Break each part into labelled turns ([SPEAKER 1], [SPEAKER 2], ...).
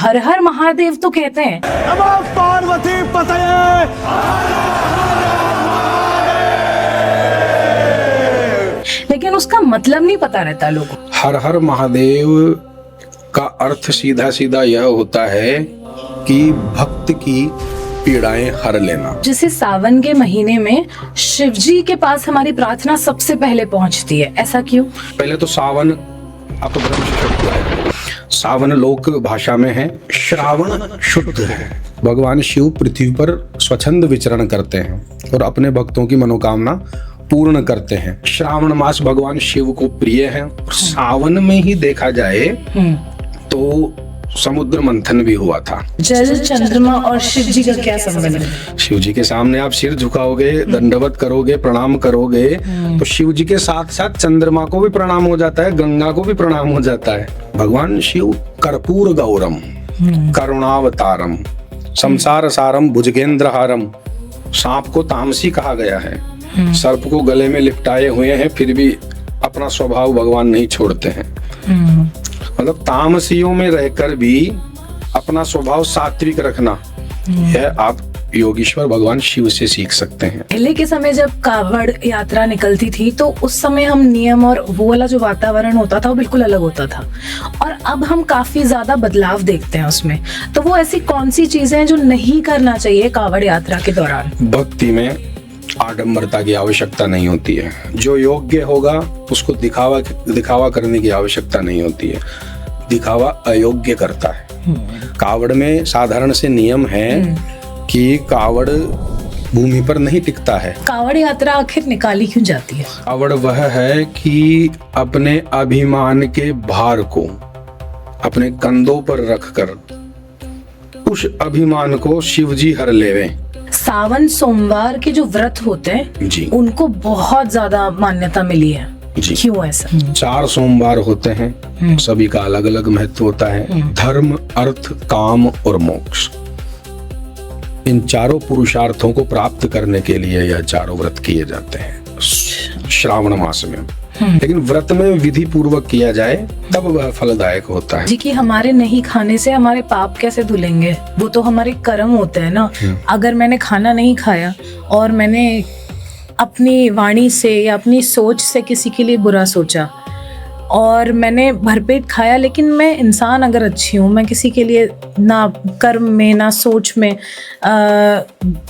[SPEAKER 1] हर हर महादेव तो कहते हैं,
[SPEAKER 2] पार्वती पतये।
[SPEAKER 1] लेकिन उसका मतलब नहीं पता रहता लोगों को।
[SPEAKER 3] हर हर महादेव का अर्थ सीधा सीधा यह होता है कि भक्त की पीड़ाएं हर लेना।
[SPEAKER 1] जैसे सावन के महीने में शिव जी के पास हमारी प्रार्थना सबसे पहले पहुंचती है, ऐसा क्यों?
[SPEAKER 3] पहले तो सावन अपभ्रंश शब्द है, सावन लोक भाषा में है श्रावण शुद्ध है। भगवान शिव पृथ्वी पर स्वच्छंद विचरण करते हैं और अपने भक्तों की मनोकामना पूर्ण करते हैं। श्रावण मास भगवान शिव को प्रिय है और सावन में ही देखा जाए तो समुद्र मंथन भी हुआ था।
[SPEAKER 1] जल, चंद्रमा और शिव जी का क्या संबंध है?
[SPEAKER 3] शिव जी के सामने आप सिर झुकाओगे, दंडवत करोगे, प्रणाम करोगे तो शिव जी के साथ साथ चंद्रमा को भी प्रणाम हो जाता है, गंगा को भी प्रणाम हो जाता है। भगवान शिव कर्पूर गौरम, करुणावतारम, संसार सारम, भुजगेंद्रहारम। सांप को तामसी कहा गया है, सर्प को गले में लिपटाए हुए हैं, फिर भी अपना स्वभाव भगवान नहीं छोड़ते हैं। मतलब तामसियों में रहकर भी अपना स्वभाव सात्विक रखना, यह आप योगीश्वर भगवान शिव से सीख सकते हैं।
[SPEAKER 1] पहले के समय जब कावड़ यात्रा निकलती थी तो उस समय हम नियम और वो वाला जो वातावरण होता था वो बिल्कुल अलग होता था, और अब हम काफी ज्यादा बदलाव देखते हैं उसमें। तो वो ऐसी कौन सी चीजें हैं जो नहीं करना चाहिए कावड़ यात्रा के दौरान?
[SPEAKER 3] भक्ति में आडंबरता की आवश्यकता नहीं होती है, जो योग्य होगा उसको दिखावा करने की आवश्यकता नहीं होती है, दिखावा अयोग्य करता है। कावड़ में साधारण से नियम है कि कावड़ भूमि पर नहीं टिकता है।
[SPEAKER 1] कावड़ यात्रा आखिर निकाली क्यों जाती है?
[SPEAKER 3] कावड़ वह है कि अपने अभिमान के भार को अपने कंधों पर रखकर उस अभिमान को शिव जी हर लेवे।
[SPEAKER 1] सावन सोमवार के जो व्रत होते हैं
[SPEAKER 3] जी,
[SPEAKER 1] उनको बहुत ज्यादा मान्यता मिली है
[SPEAKER 3] जी।
[SPEAKER 1] क्यों ऐसा?
[SPEAKER 3] 4 सोमवार होते हैं, सभी का अलग अलग महत्व होता है। धर्म, अर्थ, काम और मोक्ष, इन चारों पुरुषार्थों को प्राप्त करने के लिए यह चारों व्रत किए जाते हैं श्रावण मास में। लेकिन व्रत में विधि पूर्वक किया जाए तब वह फलदायक होता है।
[SPEAKER 1] जी, कि हमारे नहीं खाने से हमारे पाप कैसे धुलेंगे? वो तो हमारे कर्म होते हैं ना। अगर मैंने खाना नहीं खाया और मैंने अपनी वाणी से या अपनी सोच से किसी के लिए बुरा सोचा और मैंने भरपेट खाया, लेकिन मैं इंसान अगर अच्छी हूँ, मैं किसी के लिए ना कर्म में ना सोच में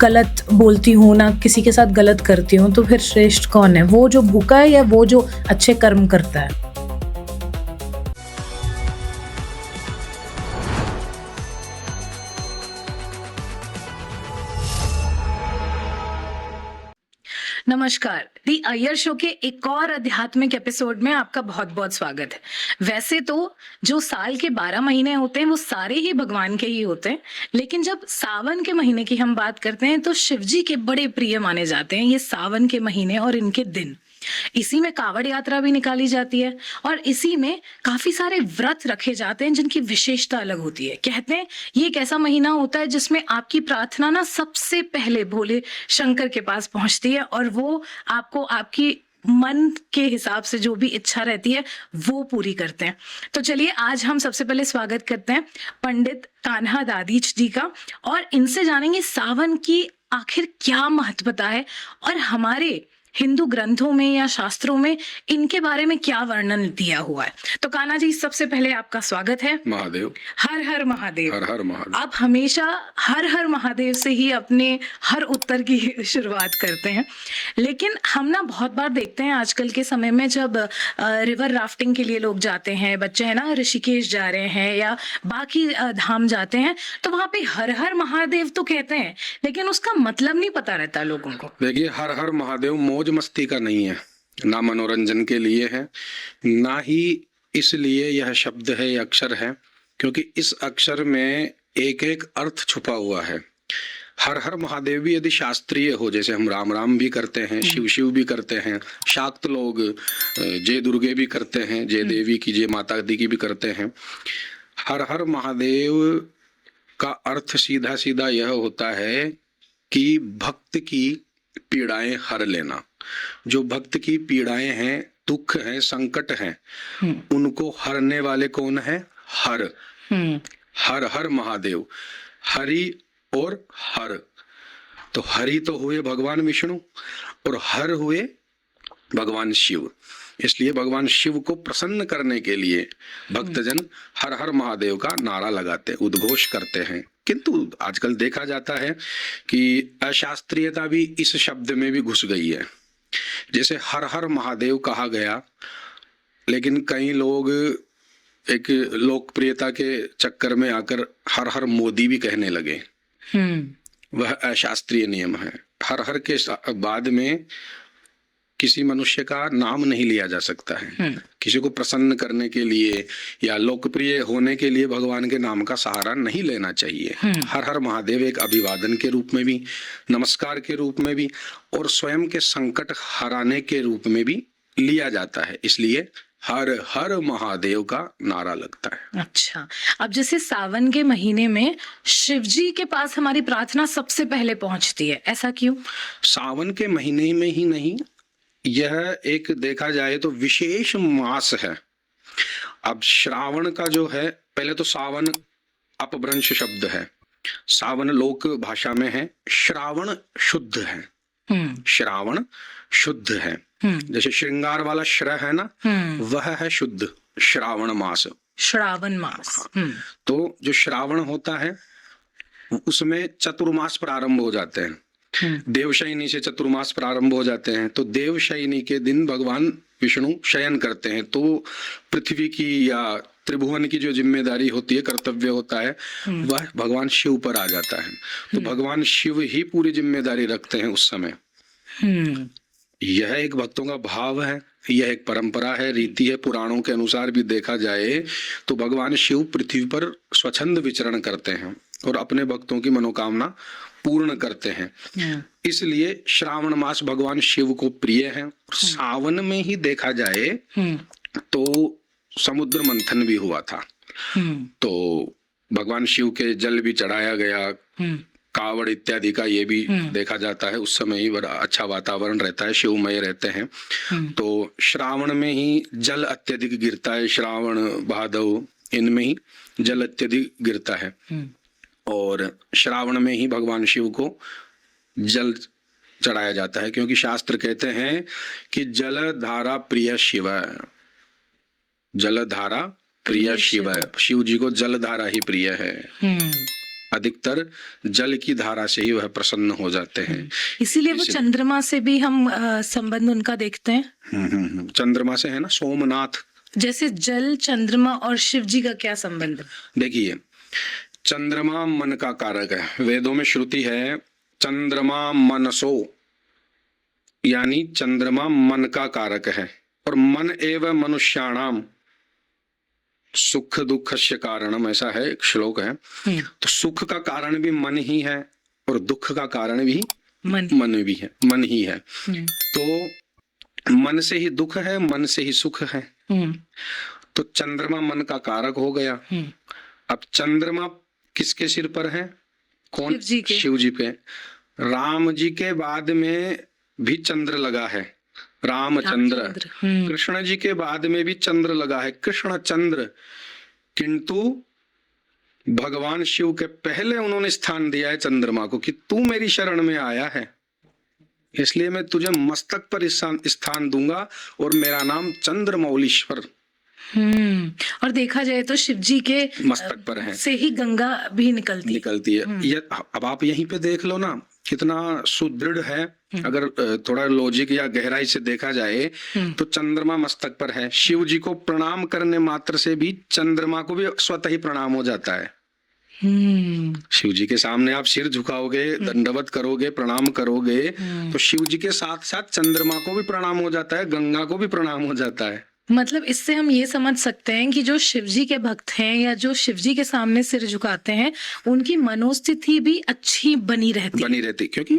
[SPEAKER 1] गलत बोलती हूँ, ना किसी के साथ गलत करती हूँ, तो फिर श्रेष्ठ कौन है? वो जो भूखा है या वो जो अच्छे कर्म करता है? नमस्कार, दी अय्यर शो के एक और आध्यात्मिक एपिसोड में आपका बहुत बहुत स्वागत है। वैसे तो जो साल के 12 महीने होते हैं वो सारे ही भगवान के ही होते हैं, लेकिन जब सावन के महीने की हम बात करते हैं तो शिव जी के बड़े प्रिय माने जाते हैं ये सावन के महीने और इनके दिन। इसी में कावड़ यात्रा भी निकाली जाती है और इसी में काफी सारे व्रत रखे जाते हैं जिनकी विशेषता अलग होती है। कहते हैं ये एक ऐसा महीना होता है जिसमें आपकी प्रार्थना ना सबसे पहले भोले शंकर के पास पहुंचती है और वो आपको आपकी मन के हिसाब से जो भी इच्छा रहती है वो पूरी करते हैं। तो चलिए आज हम सबसे पहले स्वागत करते हैं पंडित कान्हा दादीच जी का और इनसे जानेंगे सावन की आखिर क्या महत्वता है और हमारे हिंदू ग्रंथों में या शास्त्रों में इनके बारे में क्या वर्णन दिया हुआ है। तो कान्हा जी सबसे पहले आपका स्वागत है।
[SPEAKER 3] महादेव,
[SPEAKER 1] हर हर महादेव।
[SPEAKER 3] हर हर महादेव। आप
[SPEAKER 1] हमेशा हर हर महादेव से ही अपने हर उत्तर की शुरुआत करते हैं, लेकिन हम ना बहुत बार देखते हैं आजकल के समय में जब रिवर राफ्टिंग के लिए लोग जाते हैं, बच्चे हैं ना ऋषिकेश जा रहे हैं या बाकी धाम जाते हैं, तो वहां पे हर हर महादेव तो कहते हैं लेकिन उसका मतलब नहीं पता रहता लोगों को।
[SPEAKER 3] देखिए, हर हर महादेव मौज मस्ती का नहीं है, ना मनोरंजन के लिए है, ना ही इसलिए यह शब्द है, यह अक्षर है, क्योंकि इस अक्षर में एक एक अर्थ छुपा हुआ है। हर हर महादेव भी यदि शास्त्रीय हो, जैसे हम राम राम भी करते हैं, शिव शिव भी करते हैं, शाक्त लोग जय दुर्गे भी करते हैं, जय देवी की, जय माता दी की भी करते हैं। हर हर महादेव का अर्थ सीधा सीधा यह होता है कि भक्त की पीड़ाएं हर लेना। जो भक्त की पीड़ाएं हैं, दुख हैं, संकट हैं, उनको हरने वाले कौन है? हर हर हर महादेव, हरि और हर। तो हरि तो हुए भगवान विष्णु और हर हुए भगवान शिव। इसलिए भगवान शिव को प्रसन्न करने के लिए भक्तजन हर हर महादेव का नारा लगाते, उद्घोष करते हैं। किंतु आजकल देखा जाता है कि अशास्त्रीयता भी इस शब्द में भी घुस गई है। जैसे हर हर महादेव कहा गया, लेकिन कई लोग एक लोकप्रियता के चक्कर में आकर हर हर मोदी भी कहने लगे। वह अशास्त्रीय नियम है। हर हर के बाद में किसी मनुष्य का नाम नहीं लिया जा सकता है। किसी को प्रसन्न करने के लिए या लोकप्रिय होने के लिए भगवान के नाम का सहारा नहीं लेना चाहिए। हर हर महादेव एक अभिवादन के रूप में भी, नमस्कार के रूप में भी और स्वयं के संकट हराने के रूप में भी लिया जाता है। इसलिए हर हर महादेव का नारा लगता है।
[SPEAKER 1] अच्छा, अब जैसे सावन के महीने में शिव जी के पास हमारी प्रार्थना सबसे पहले पहुंचती है, ऐसा क्यों?
[SPEAKER 3] सावन के महीने में ही नहीं, यह एक देखा जाए तो विशेष मास है। अब श्रावण का जो है, पहले तो सावन अपभ्रंश शब्द है। सावन लोक भाषा में है, श्रावण शुद्ध है। श्रावण शुद्ध है। जैसे श्रृंगार वाला श्र है ना, वह है शुद्ध श्रावण मास।
[SPEAKER 1] श्रावण मास।
[SPEAKER 3] तो जो श्रावण होता है उसमें चतुर्मास प्रारंभ हो जाते हैं। देवशयनी से चतुर्मास प्रारंभ हो जाते हैं। तो देवशयनी के दिन भगवान विष्णु शयन करते हैं। तो पृथ्वी की या त्रिभुवन की जो जिम्मेदारी होती है, कर्तव्य होता है, वह भगवान शिव पर आ जाता है। तो भगवान शिव ही पूरी जिम्मेदारी रखते हैं उस समय। यह एक भक्तों का भाव है, यह एक परंपरा है, रीति है। पुराणों के अनुसार भी देखा जाए तो भगवान शिव पृथ्वी पर स्वच्छंद विचरण करते हैं और अपने भक्तों की मनोकामना पूर्ण करते हैं। इसलिए श्रावण मास भगवान शिव को प्रिय है। सावन में ही देखा जाए तो समुद्र मंथन भी हुआ था। तो भगवान शिव के जल भी चढ़ाया गया, कावड़ इत्यादि का ये भी देखा जाता है। उस समय ही बड़ा अच्छा वातावरण रहता है, शिवमय रहते हैं। तो श्रावण में ही जल अत्यधिक गिरता है। श्रावण भादव इनमें ही जल अत्यधिक गिरता है और श्रावण में ही भगवान शिव को जल चढ़ाया जाता है, क्योंकि शास्त्र कहते हैं कि जल धारा प्रिय शिव, जल धारा प्रिय शिव। शिव जी को जल धारा ही प्रिय है। अधिकतर जल की धारा से ही वह प्रसन्न हो जाते हैं।
[SPEAKER 1] इसीलिए वो चंद्रमा से भी हम संबंध उनका देखते हैं।
[SPEAKER 3] चंद्रमा से है ना, सोमनाथ।
[SPEAKER 1] जैसे जल, चंद्रमा और शिव जी का क्या संबंध?
[SPEAKER 3] देखिए, चंद्रमा मन का कारक है। वेदों में श्रुति है चंद्रमा मनसो, यानी चंद्रमा मन का कारक है। और मन एवं मनुष्याणाम सुख दुखस्य कारणम, ऐसा है एक श्लोक है। तो सुख का कारण भी मन ही है और दुख का कारण भी मन भी है, मन ही है। तो मन से ही दुख है, मन से ही सुख है। तो चंद्रमा मन का कारक हो गया। अब चंद्रमा किसके सिर पर है? कौन? शिव जी पे। राम जी के बाद में भी चंद्र लगा है, रामचंद्र। कृष्ण जी के बाद में भी चंद्र लगा है, कृष्ण चंद्र। किंतु भगवान शिव के पहले उन्होंने स्थान दिया है चंद्रमा को कि तू मेरी शरण में आया है, इसलिए मैं तुझे मस्तक पर स्थान दूंगा और मेरा नाम चंद्रमौलीश्वर।
[SPEAKER 1] और देखा जाए तो शिव जी के
[SPEAKER 3] मस्तक पर है
[SPEAKER 1] से ही गंगा भी निकलती
[SPEAKER 3] है। ये अब आप यहीं पे देख लो ना, कितना सुदृढ़ है। अगर थोड़ा लॉजिक या गहराई से देखा जाए तो चंद्रमा मस्तक पर है। शिव जी को प्रणाम करने मात्र से भी चंद्रमा को भी स्वतः ही प्रणाम हो जाता है। शिव जी के सामने आप सिर झुकाओगे, दंडवत करोगे, प्रणाम करोगे, तो शिव जी के साथ साथ चंद्रमा को भी प्रणाम हो जाता है, गंगा को भी प्रणाम हो जाता है।
[SPEAKER 1] मतलब इससे हम ये समझ सकते हैं कि जो शिव जी के भक्त हैं या जो शिव जी के सामने सिर झुकाते हैं, उनकी मनोस्थिति भी अच्छी बनी रहती,
[SPEAKER 3] क्योंकि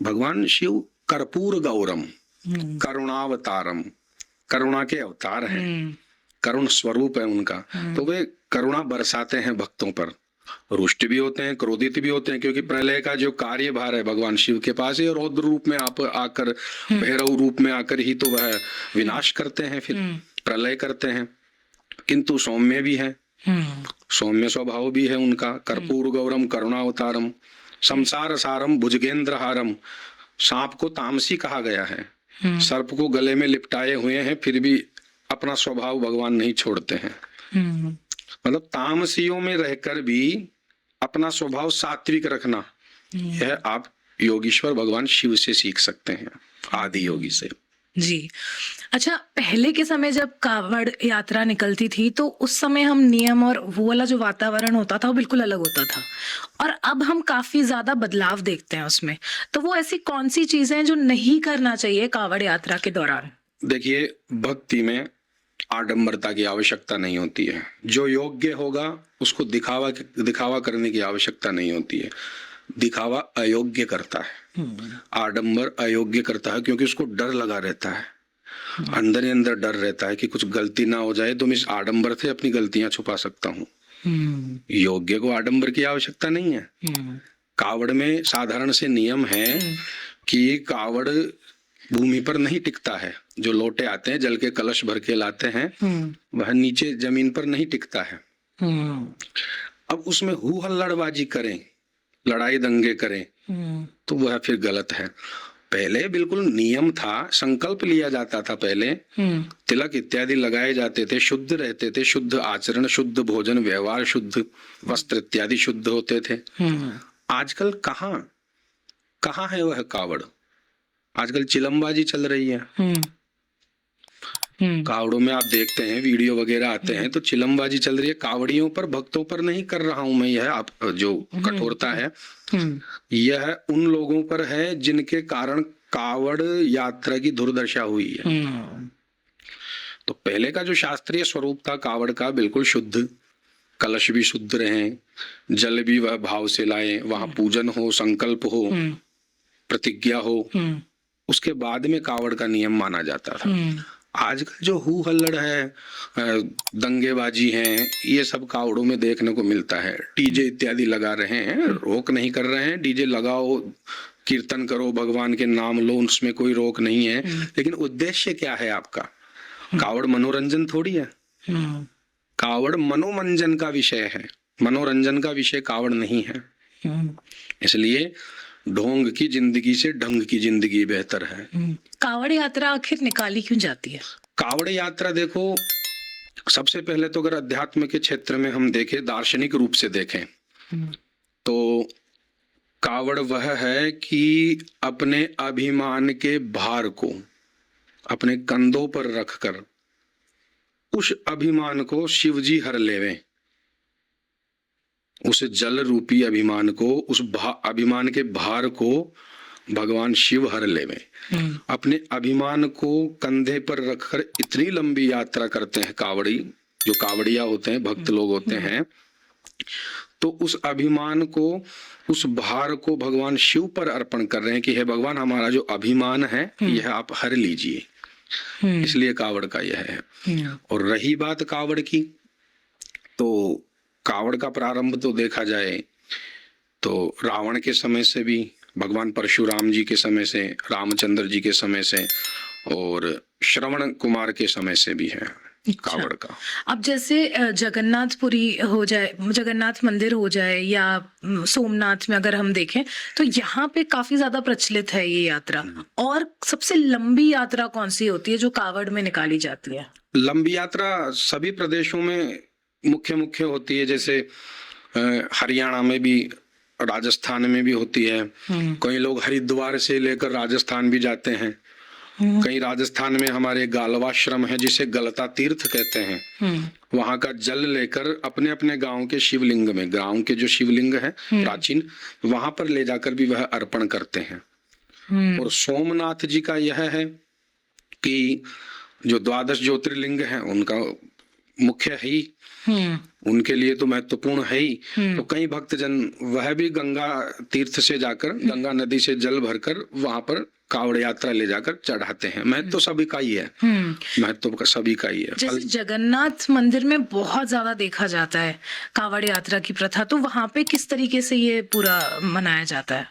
[SPEAKER 3] भगवान शिव कर्पूर गौरम, करुणावतारम, करुणा के अवतार हैं, करुण स्वरूप है उनका। तो वे करुणा बरसाते हैं भक्तों पर। रुष्ट भी होते हैं, क्रोधित भी होते हैं, क्योंकि प्रलय का जो कार्यभार है भगवान शिव के पास है। और रौद्र रूप में आप आकर, भैरव रूप में आकर ही तो वह विनाश करते हैं, फिर प्रलय करते हैं। किंतु सौम्य भी है, सौम्य स्वभाव भी है उनका। कर्पूर गौरम करुणावतारम संसार सारम भुजगेंद्रहारम। सांप को तामसी कहा गया है, सर्प को गले में लिपटाए हुए हैं, फिर भी अपना स्वभाव भगवान नहीं छोड़ते हैं। मतलब तामसियों में रहकर भी अपना स्वभाव सात्विक रखना, यह आप योगीश्वर भगवान शिव से सीख सकते हैं, आदि योगी से।
[SPEAKER 1] जी। अच्छा, पहले के समय जब कावड़ यात्रा निकलती थी तो उस समय हम नियम और वो वाला जो वातावरण होता था वो बिल्कुल अलग होता था, और अब हम काफी ज्यादा बदलाव देखते हैं उसमें। तो वो ऐसी कौन सी चीजें हैं जो नहीं करना चाहिए कावड़ यात्रा के दौरान?
[SPEAKER 3] देखिए, भक्ति में आडंबरता की आवश्यकता नहीं होती है। जो योग्य होगा उसको दिखावा करने की आवश्यकता नहीं होती है। दिखावा अयोग्य करता है, आडंबर अयोग्य करता है, क्योंकि उसको डर लगा रहता है, अंदर ही अंदर डर रहता है कि कुछ गलती ना हो जाए, तो मैं इस आडंबर से अपनी गलतियां छुपा सकता हूँ। योग्य को आडंबर की आवश्यकता नहीं है। कावड़ में साधारण से नियम है कि कावड़ भूमि पर नहीं टिकता है। जो लोटे आते हैं, जल के कलश भर के लाते हैं, वह नीचे जमीन पर नहीं टिकता है। अब उसमें हु हल्लड़बाजी करें, लड़ाई दंगे करें, तो वह फिर गलत है। पहले बिल्कुल नियम था, संकल्प लिया जाता था, पहले तिलक इत्यादि लगाए जाते थे, शुद्ध रहते थे, शुद्ध आचरण, शुद्ध भोजन व्यवहार, शुद्ध वस्त्र इत्यादि शुद्ध होते थे। आजकल कहाँ है वह कावड़? आजकल चिलमबाजी चल रही है। कावड़ों में आप देखते हैं, वीडियो वगैरह आते हैं, तो चिलमबाजी चल रही है। कावड़ियों पर, भक्तों पर नहीं कर रहा हूं मैं, यह आप जो कठोरता है यह उन लोगों पर है जिनके कारण कावड़ यात्रा की दुर्दशा हुई है। तो पहले का जो शास्त्रीय स्वरूप था कावड़ का, बिल्कुल शुद्ध, कलश भी शुद्ध रहे, जल भी वह भाव से लाए, वहां पूजन हो, संकल्प हो, प्रतिज्ञा हो, उसके बाद में कावड़ का नियम माना जाता था। आजकल जो हु हल्लड़ है, दंगेबाजी है, ये सब कावड़ों में देखने को मिलता है। डीजे इत्यादि लगा रहे हैं, रोक नहीं कर रहे हैं, डीजे लगाओ, कीर्तन करो, भगवान के नाम लो, उसमें कोई रोक नहीं है। लेकिन उद्देश्य क्या है आपका? कावड़ मनोरंजन थोड़ी है। कावड़ मनोमंजन का विषय है, मनोरंजन का विषय कावड़ नहीं है। इसलिए ढोंग की जिंदगी से ढंग की जिंदगी बेहतर है।
[SPEAKER 1] कावड़ यात्रा आखिर निकाली क्यों जाती है?
[SPEAKER 3] कावड़ यात्रा देखो, सबसे पहले तो अगर अध्यात्म के क्षेत्र में हम देखें, दार्शनिक रूप से देखें, तो कावड़ वह है कि अपने अभिमान के भार को अपने कंधों पर रखकर उस अभिमान को शिवजी हर लेवें। उस जल रूपी अभिमान को, उस अभिमान के भार को भगवान शिव हर लेवें। अपने अभिमान को कंधे पर रखकर इतनी लंबी यात्रा करते हैं कावड़ी, जो कावड़िया होते हैं, भक्त लोग होते हैं, तो उस अभिमान को, उस भार को भगवान शिव पर अर्पण कर रहे हैं कि हे भगवान, हमारा जो अभिमान है यह आप हर लीजिए। इसलिए कावड़ का यह है। और रही बात कावड़ की, तो कावड़ का प्रारंभ तो देखा जाए तो रावण के समय से भी, भगवान परशुराम जी के समय से, रामचंद्र जी के समय से, और श्रवण कुमार के समय से भी है कावड़ का।
[SPEAKER 1] अब जैसे जगन्नाथपुरी हो जाए, जगन्नाथ मंदिर हो जाए, या सोमनाथ में अगर हम देखें, तो यहाँ पे काफी ज्यादा प्रचलित है ये यात्रा। और सबसे लंबी यात्रा कौन सी होती है जो कावड़ में निकाली जाती है?
[SPEAKER 3] लंबी यात्रा सभी प्रदेशों में मुख्य होती है। जैसे हरियाणा में भी, राजस्थान में भी होती है। कई लोग हरिद्वार से लेकर राजस्थान भी जाते हैं। कहीं राजस्थान में हमारे गालवाश्रम है, जिसे गलता तीर्थ कहते हैं, वहां का जल लेकर अपने अपने गांव के शिवलिंग में, गांव के जो शिवलिंग है प्राचीन, वहां पर ले जाकर भी वह अर्पण करते हैं। और सोमनाथ जी का यह है कि जो 12 ज्योतिर्लिंग हैं उनका मुख्य है ही, उनके लिए तो महत्वपूर्ण है ही। तो कई भक्तजन वह भी गंगा तीर्थ से जाकर, गंगा नदी से जल भरकर वहां पर कावड़ यात्रा ले जाकर चढ़ाते हैं। महत्व तो सभी का ही है, महत्व तो सभी का ही है।
[SPEAKER 1] जैसे जगन्नाथ मंदिर में बहुत ज्यादा देखा जाता है कावड़ यात्रा की प्रथा, तो वहां पे किस तरीके से ये पूरा मनाया जाता है?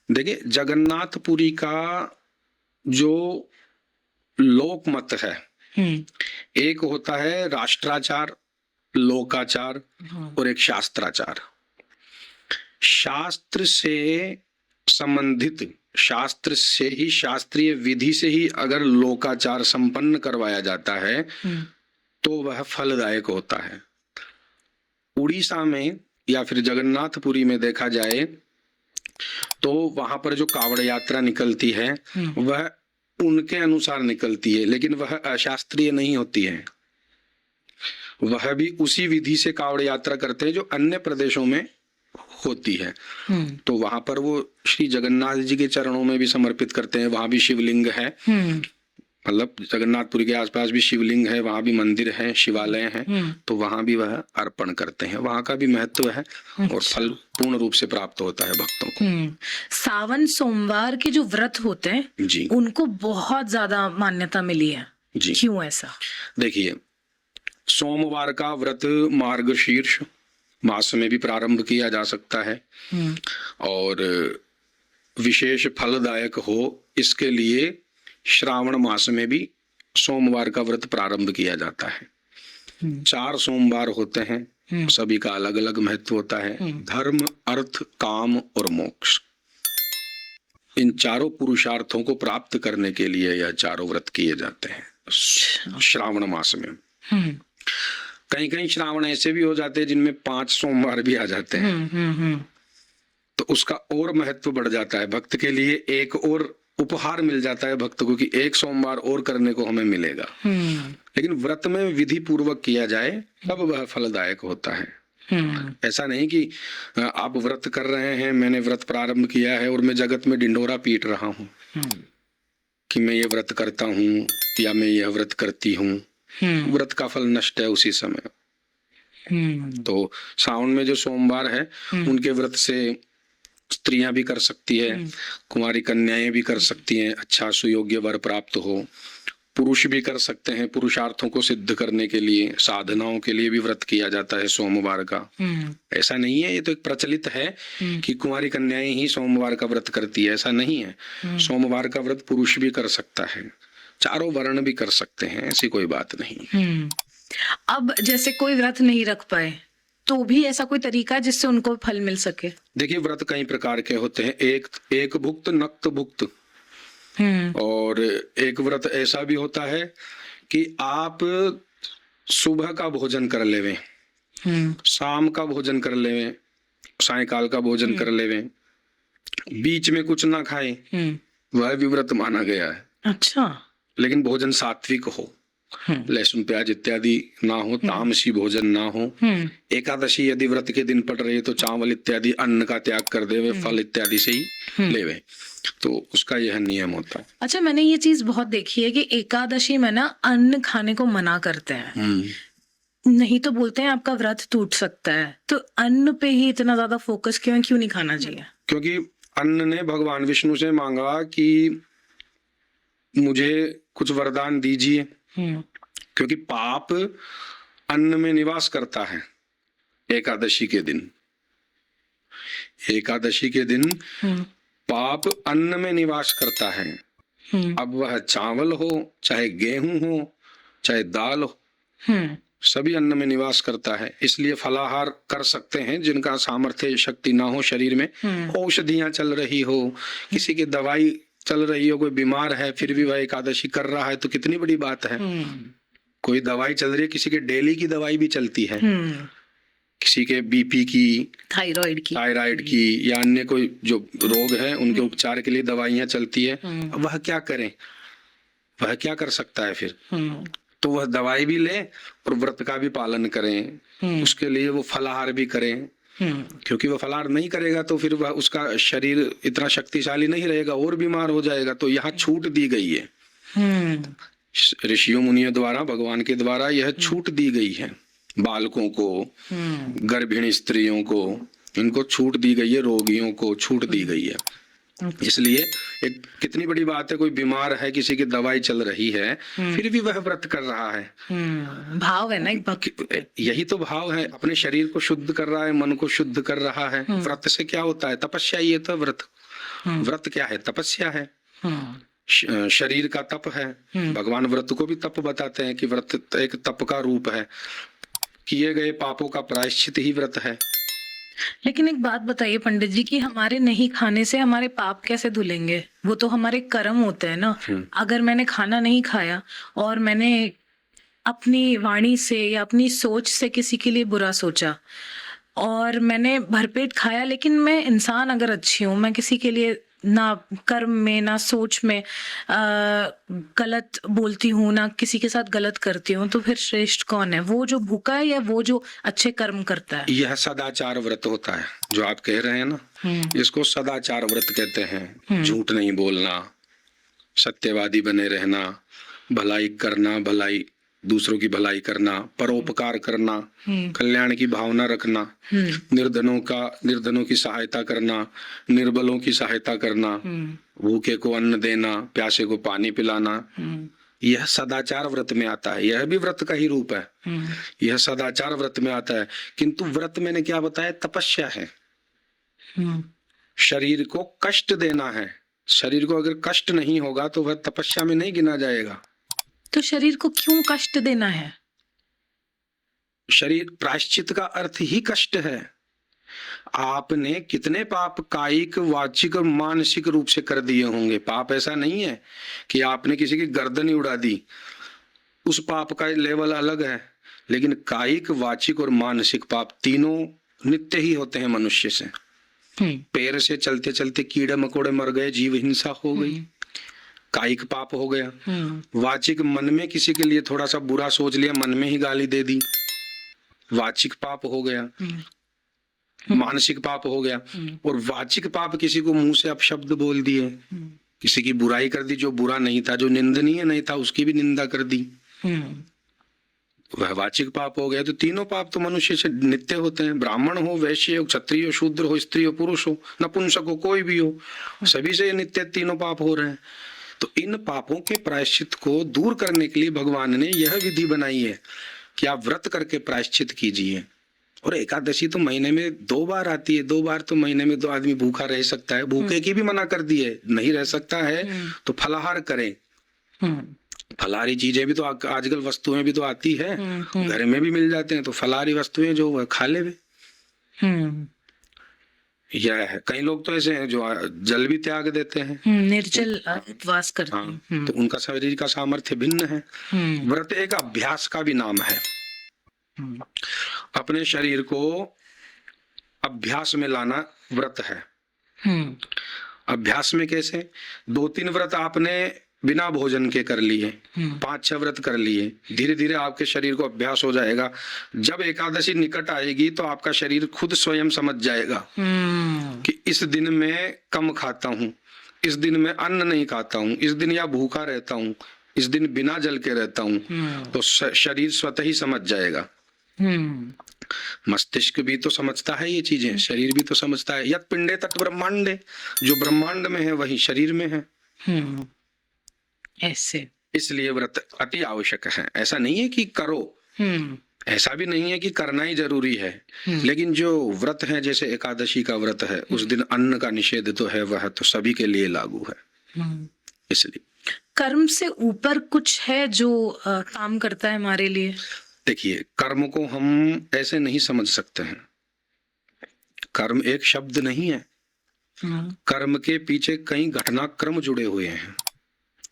[SPEAKER 3] देखिए, जगन्नाथपुरी का जो लोक मत है, एक होता है राष्ट्राचार लोकाचार और एक शास्त्राचार। शास्त्र से संबंधित, शास्त्र से ही, शास्त्रीय विधि से ही अगर लोकाचार संपन्न करवाया जाता है तो वह फलदायक होता है। उड़ीसा में या फिर जगन्नाथपुरी में देखा जाए तो वहां पर जो कावड़ यात्रा निकलती है वह उनके अनुसार निकलती है, लेकिन वह अशास्त्रीय नहीं होती है। वह भी उसी विधि से कावड़ यात्रा करते हैं जो अन्य प्रदेशों में होती है। तो वहां पर वो श्री जगन्नाथ जी के चरणों में भी समर्पित करते हैं। वहां भी शिवलिंग है, मतलब जगन्नाथपुरी के आसपास भी शिवलिंग है, वहां भी मंदिर है, शिवालय है, तो वहां भी वह अर्पण करते हैं। वहां का भी महत्व है और फल पूर्ण रूप से प्राप्त होता है भक्तों को।
[SPEAKER 1] सावन सोमवार के जो व्रत होते हैं
[SPEAKER 3] जी,
[SPEAKER 1] उनको बहुत ज्यादा मान्यता मिली है
[SPEAKER 3] जी।
[SPEAKER 1] क्यों ऐसा?
[SPEAKER 3] देखिए, सोमवार का व्रत मार्गशीर्ष मास में भी प्रारंभ किया जा सकता है और विशेष फलदायक हो इसके लिए श्रावण मास में भी सोमवार का व्रत प्रारंभ किया जाता है। 4 सोमवार होते हैं, सभी का अलग अलग महत्व होता है। धर्म, अर्थ, काम और मोक्ष, इन चारों पुरुषार्थों को प्राप्त करने के लिए यह चारों व्रत किए जाते हैं श्रावण मास में। कहीं कहीं श्रावण ऐसे भी हो जाते हैं जिनमें 5 सोमवार भी आ जाते हैं, तो उसका और महत्व बढ़ जाता है। भक्त के लिए एक और उपहार मिल जाता है भक्त को कि 1 सोमवार और करने को हमें मिलेगा। लेकिन व्रत में विधि पूर्वक किया जाए तब वह फलदायक होता है। ऐसा नहीं कि आप व्रत कर रहे हैं, मैंने व्रत प्रारंभ किया है और मैं जगत में डिंडोरा पीट रहा हूँ कि मैं ये व्रत करता हूँ या मैं यह व्रत करती हूँ। व्रत का फल नष्ट है उसी समय। तो सावन में जो सोमवार है उनके व्रत से स्त्रियां भी कर सकती है, कुंवारी कन्याएं भी कर सकती हैं, अच्छा सुयोग्य वर प्राप्त हो। पुरुष भी कर सकते हैं, पुरुषार्थों को सिद्ध करने के लिए, साधनाओं के लिए भी व्रत किया जाता है सोमवार का। ऐसा नहीं है, ये तो एक प्रचलित है कि कुंवारी कन्याएं ही सोमवार का व्रत करती है, ऐसा नहीं है। सोमवार का व्रत पुरुष भी कर सकता है, चारों वर्ण भी कर सकते हैं, ऐसी कोई बात नहीं।
[SPEAKER 1] अब जैसे कोई व्रत नहीं रख पाए तो भी ऐसा कोई तरीका है जिससे उनको फल मिल सके?
[SPEAKER 3] देखिए, व्रत कई प्रकार के होते हैं। एक भुक्त, नक्त भुक्त, और एक व्रत ऐसा भी होता है कि आप सुबह का भोजन कर लेवें, शाम का भोजन कर लेवें, सायकाल का भोजन कर लेवें, बीच में कुछ ना खाएं, वह भी व्रत माना गया है।
[SPEAKER 1] अच्छा।
[SPEAKER 3] लेकिन भोजन सात्विक हो, लहसुन प्याज इत्यादि ना हो, तामसी भोजन ना हो। एकादशी यदि व्रत के दिन पड़ रही है तो चावल इत्यादि अन्न का त्याग कर देवे, फल इत्यादि से ही लेवे, तो उसका यह नियम होता है।
[SPEAKER 1] अच्छा, मैंने ये चीज बहुत देखी है कि एकादशी में ना अन्न खाने को मना करते हैं, नहीं तो बोलते हैं आपका व्रत टूट सकता है। तो अन्न पे ही इतना ज्यादा फोकस क्यों है, क्यों नहीं खाना चाहिए?
[SPEAKER 3] क्योंकि अन्न ने भगवान विष्णु से मांगा कि मुझे कुछ वरदान दीजिए, क्योंकि पाप अन्न में निवास करता है। एकादशी के दिन, एकादशी के दिन पाप अन्न में निवास करता है। अब वह चावल हो, चाहे गेहूं हो, चाहे दाल हो, सभी अन्न में निवास करता है। इसलिए फलाहार कर सकते हैं जिनका सामर्थ्य शक्ति ना हो शरीर में, औषधियां चल रही हो, किसी की दवाई चल रही हो, कोई बीमार है फिर भी वह एकादशी कर रहा है, तो कितनी बड़ी बात है। कोई दवाई चल रही है, किसी के डेली की दवाई भी चलती है, किसी के बीपी की, थायराइड की या अन्य कोई जो रोग है उनके उपचार के लिए दवाइयां चलती है। अब वह क्या करें, वह क्या कर सकता है फिर? तो वह दवाई भी ले और व्रत का भी पालन करें, उसके लिए वो फलाहार भी करें, क्योंकि वह फलाहार नहीं करेगा तो फिर वह उसका शरीर इतना शक्तिशाली नहीं रहेगा और बीमार हो जाएगा। तो यहाँ छूट दी गई है ऋषियों मुनियों द्वारा, भगवान के द्वारा यह छूट दी गई है। बालकों को, गर्भिणी स्त्रियों को, इनको छूट दी गई है, रोगियों को छूट दी गई है। इसलिए एक कितनी बड़ी बात है, कोई बीमार है, किसी की दवाई चल रही है, फिर भी वह व्रत कर रहा है।
[SPEAKER 1] भाव है ना, एक भक्ति,
[SPEAKER 3] यही तो भाव है। अपने शरीर को शुद्ध कर रहा है, मन को शुद्ध कर रहा है। व्रत से क्या होता है? तपस्या ही है। तो व्रत, व्रत क्या है? तपस्या है, शरीर का तप है। भगवान व्रत को भी तप बताते हैं कि व्रत एक तप का रूप है, किए गए पापों का प्रायश्चित ही व्रत है।
[SPEAKER 1] लेकिन एक बात बताइए पंडित जी कि हमारे नहीं खाने से हमारे पाप कैसे धुलेंगे? वो तो हमारे कर्म होते हैं ना। अगर मैंने खाना नहीं खाया और मैंने अपनी वाणी से या अपनी सोच से किसी के लिए बुरा सोचा और मैंने भरपेट खाया, लेकिन मैं इंसान अगर अच्छी हूँ, मैं किसी के लिए ना कर्म में ना सोच में गलत बोलती हूँ, ना किसी के साथ गलत करती हूँ, तो फिर श्रेष्ठ कौन है? वो जो भूखा है या वो जो अच्छे कर्म करता है?
[SPEAKER 3] यह सदाचार व्रत होता है जो आप कह रहे हैं ना, इसको सदाचार व्रत कहते हैं। झूठ नहीं बोलना, सत्यवादी बने रहना, भलाई करना, भलाई दूसरों की भलाई करना, परोपकार करना, कल्याण की भावना रखना, निर्धनों की सहायता करना, निर्बलों की सहायता करना, भूखे को अन्न देना, प्यासे को पानी पिलाना, यह सदाचार व्रत में आता है। यह भी व्रत का ही रूप है। यह सदाचार व्रत में आता है। किंतु व्रत मैंने क्या बताया? तपस्या है। शरीर को कष्ट देना है। शरीर को अगर कष्ट नहीं होगा तो वह तपस्या में नहीं गिना जाएगा।
[SPEAKER 1] तो शरीर को क्यों कष्ट देना है?
[SPEAKER 3] शरीर, प्रायश्चित का अर्थ ही कष्ट है। आपने कितने पाप कायिक, वाचिक और मानसिक रूप से कर दिए होंगे। पाप ऐसा नहीं है कि आपने किसी की गर्दन ही उड़ा दी, उस पाप का लेवल अलग है। लेकिन कायिक, वाचिक और मानसिक पाप तीनों नित्य ही होते हैं मनुष्य से। पैर से चलते चलते कीड़े मकोड़े मर गए, जीव हिंसा हो गई, कायिक पाप हो गया। वाचिक, मन में किसी के लिए थोड़ा सा बुरा सोच लिया, मन में ही गाली दे दी, वाचिक पाप हो गया। मानसिक पाप हो गया। और वाचिक पाप, किसी को मुंह से अपशब्द बोल दिए, किसी की बुराई कर दी जो बुरा नहीं था, जो निंदनीय नहीं था, उसकी भी निंदा कर दी, वह वाचिक पाप हो गया। तो तीनों पाप तो मनुष्य से नित्य होते हैं। ब्राह्मण हो, वैश्य हो, क्षत्रिय हो, शूद्र हो, स्त्री हो, पुरुष हो, नपुंसक हो, कोई भी हो, सभी से नित्य तीनों पाप हो रहे हैं। तो इन पापों के प्रायश्चित को दूर करने के लिए भगवान ने यह विधि बनाई है कि आप व्रत करके प्रायश्चित कीजिए। और एकादशी तो महीने में 2 बार आती है। 2 बार तो महीने में 2 आदमी भूखा रह सकता है। भूखे की भी मना कर दी है, नहीं रह सकता है तो फलाहार करें। फलाहारी चीजें भी तो आजकल वस्तुएं भी तो आती है, घर में भी मिल जाते हैं, तो फलाहारी वस्तुएं जो वह खा ले। यह है। कई लोग तो ऐसे हैं जो जल भी त्याग देते हैं,
[SPEAKER 1] निर्जल उपवास करते हैं।
[SPEAKER 3] तो उनका शरीर का सामर्थ्य भिन्न है। व्रत एक अभ्यास का भी नाम है। अपने शरीर को अभ्यास में लाना व्रत है। अभ्यास में कैसे? 2-3 व्रत आपने बिना भोजन के कर लिए, 5-6 व्रत कर लिए, धीरे धीरे आपके शरीर को अभ्यास हो जाएगा। जब एकादशी निकट आएगी तो आपका शरीर खुद स्वयं समझ जाएगा कि इस दिन मैं कम खाता हूँ, इस दिन मैं अन्न नहीं खाता हूँ, इस दिन या भूखा रहता हूँ, इस दिन बिना जल के रहता हूँ। तो शरीर स्वतः ही समझ जाएगा। मस्तिष्क भी तो समझता है ये चीजें, शरीर भी तो समझता है। यत् पिंडे तत् ब्रह्मांडे, जो ब्रह्मांड में है वही शरीर में है।
[SPEAKER 1] ऐसे
[SPEAKER 3] इसलिए व्रत अति आवश्यक है। ऐसा नहीं है कि करो, ऐसा भी नहीं है कि करना ही जरूरी है। लेकिन जो व्रत है, जैसे एकादशी का व्रत है, उस दिन अन्न का निषेध तो है, वह तो सभी के लिए लागू है। इसलिए
[SPEAKER 1] कर्म से ऊपर कुछ है जो काम करता है हमारे लिए?
[SPEAKER 3] देखिए, कर्म को हम ऐसे नहीं समझ सकते हैं। कर्म एक शब्द नहीं है। कर्म के पीछे कई घटनाक्रम जुड़े हुए हैं।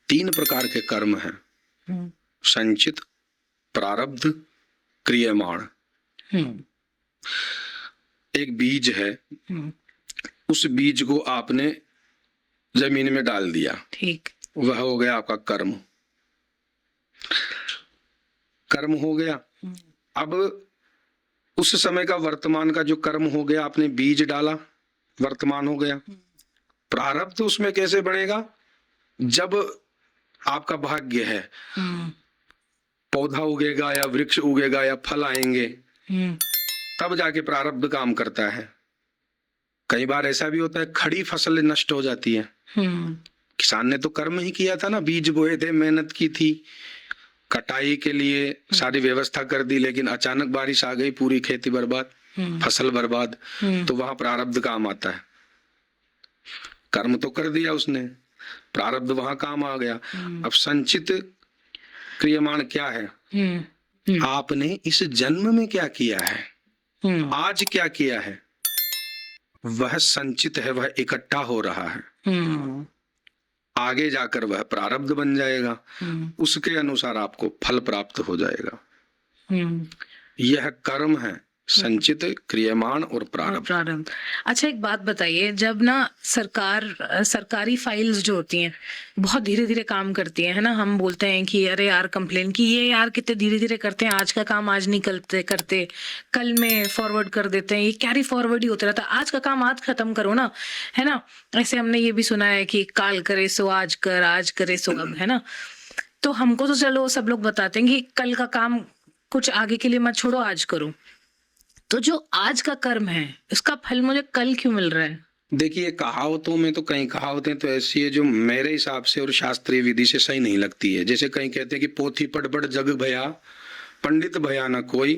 [SPEAKER 3] 3 प्रकार के कर्म हैं: संचित, प्रारब्ध, क्रियमाण। एक बीज है, उस बीज को आपने जमीन में डाल दिया,
[SPEAKER 1] ठीक,
[SPEAKER 3] वह हो गया आपका कर्म। कर्म हो गया। अब उस समय का वर्तमान का जो कर्म हो गया, आपने बीज डाला, वर्तमान हो गया। प्रारब्ध उसमें कैसे बढ़ेगा? जब आपका भाग्य है, पौधा उगेगा या वृक्ष उगेगा या फल आएंगे, तब जाके प्रारब्ध काम करता है। कई बार ऐसा भी होता है, खड़ी फसल नष्ट हो जाती है। किसान ने तो कर्म ही किया था ना, बीज बोए थे, मेहनत की थी, कटाई के लिए सारी व्यवस्था कर दी, लेकिन अचानक बारिश आ गई, पूरी खेती बर्बाद, फसल बर्बाद। तो वहां प्रारब्ध काम आता है। कर्म तो कर दिया उसने, प्रारब्ध वहां काम आ गया। अब संचित क्रियमाण क्या है? आपने इस जन्म में क्या किया है,
[SPEAKER 1] हम्म
[SPEAKER 3] आज क्या किया है, वह संचित है, वह इकट्ठा हो रहा है।
[SPEAKER 1] हम्म
[SPEAKER 3] आगे जाकर वह प्रारब्ध बन जाएगा, उसके अनुसार आपको फल प्राप्त हो जाएगा।
[SPEAKER 1] हम्म
[SPEAKER 3] यह कर्म है, संचित, क्रियमाण और
[SPEAKER 1] और
[SPEAKER 3] प्रारब्ध।
[SPEAKER 1] प्रारंभ। अच्छा, एक बात बताइए, जब ना सरकारी फाइल्स जो होती हैं बहुत धीरे धीरे काम करती है ना, हम बोलते हैं कि अरे यार कंप्लेन की, ये यार कितने धीरे धीरे करते हैं, आज का काम आज नहीं करते, कल में फॉरवर्ड कर देते हैं, ये कैरी फॉरवर्ड ही होता रहता है, आज का काम आज खत्म करो ना, है ना। ऐसे हमने ये भी सुना है कि काल करे सो आज कर, आज करे सो अब, है ना। तो हमको तो चलो सब लोग बताते हैं कि कल का काम कुछ आगे के लिए मत छोड़ो, आज करो। तो जो आज का कर्म है उसका फल मुझे कल क्यों मिल रहा है?
[SPEAKER 3] देखिए, कहावतों में तो कई कहावतें तो ऐसी है जो मेरे हिसाब से और शास्त्रीय विधि से सही नहीं लगती है। जैसे कहीं कहते हैं कि पोथी पढ़ पढ़ जग भया, पंडित भया न कोई,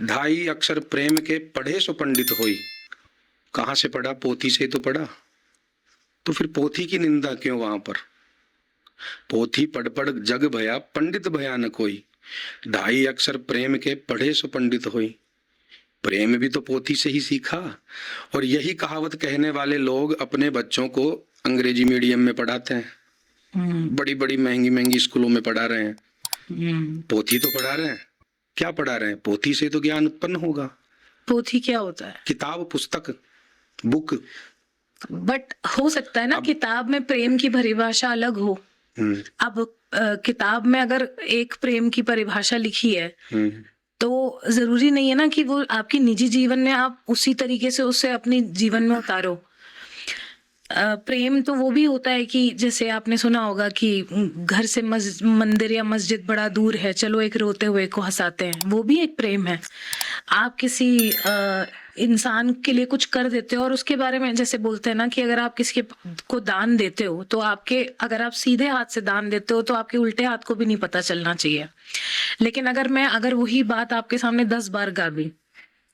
[SPEAKER 3] 2.5 अक्षर प्रेम के पढ़े सो पंडित होई। कहाँ से पढ़ा? पोथी से तो पढ़ा। तो फिर पोथी की निंदा क्यों वहां पर? पोथी पढ़ पढ़ जग भया, पंडित भया न कोई, 2.5 अक्षर प्रेम के पढ़े सो पंडित होई। प्रेम भी तो पोथी से ही सीखा। और यही कहावत कहने वाले लोग अपने बच्चों को अंग्रेजी मीडियम में पढ़ाते हैं, बड़ी बड़ी महंगी महंगी स्कूलों में पढ़ा रहे हैं। पोथी तो पढ़ा रहे हैं, क्या पढ़ा रहे हैं? पोथी से तो ज्ञान उत्पन्न होगा।
[SPEAKER 1] पोथी क्या होता है?
[SPEAKER 3] किताब, पुस्तक, बुक।
[SPEAKER 1] बट हो सकता है ना किताब में प्रेम की परिभाषा अलग हो। अब किताब में अगर एक प्रेम की परिभाषा लिखी है तो जरूरी नहीं है ना कि वो आपकी निजी जीवन में आप उसी तरीके से उसे अपनी जीवन में उतारो। प्रेम तो वो भी होता है कि जैसे आपने सुना होगा कि घर से मंदिर या मस्जिद बड़ा दूर है, चलो एक रोते हुए को हंसाते हैं, वो भी एक प्रेम है। आप किसी इंसान के लिए कुछ कर देते हो और उसके बारे में जैसे बोलते हैं ना कि अगर आप किसी को दान देते हो तो आपके, अगर आप सीधे हाथ से दान देते हो तो आपके उल्टे हाथ को भी नहीं पता चलना चाहिए। लेकिन अगर वही बात आपके सामने 10 बार गा दी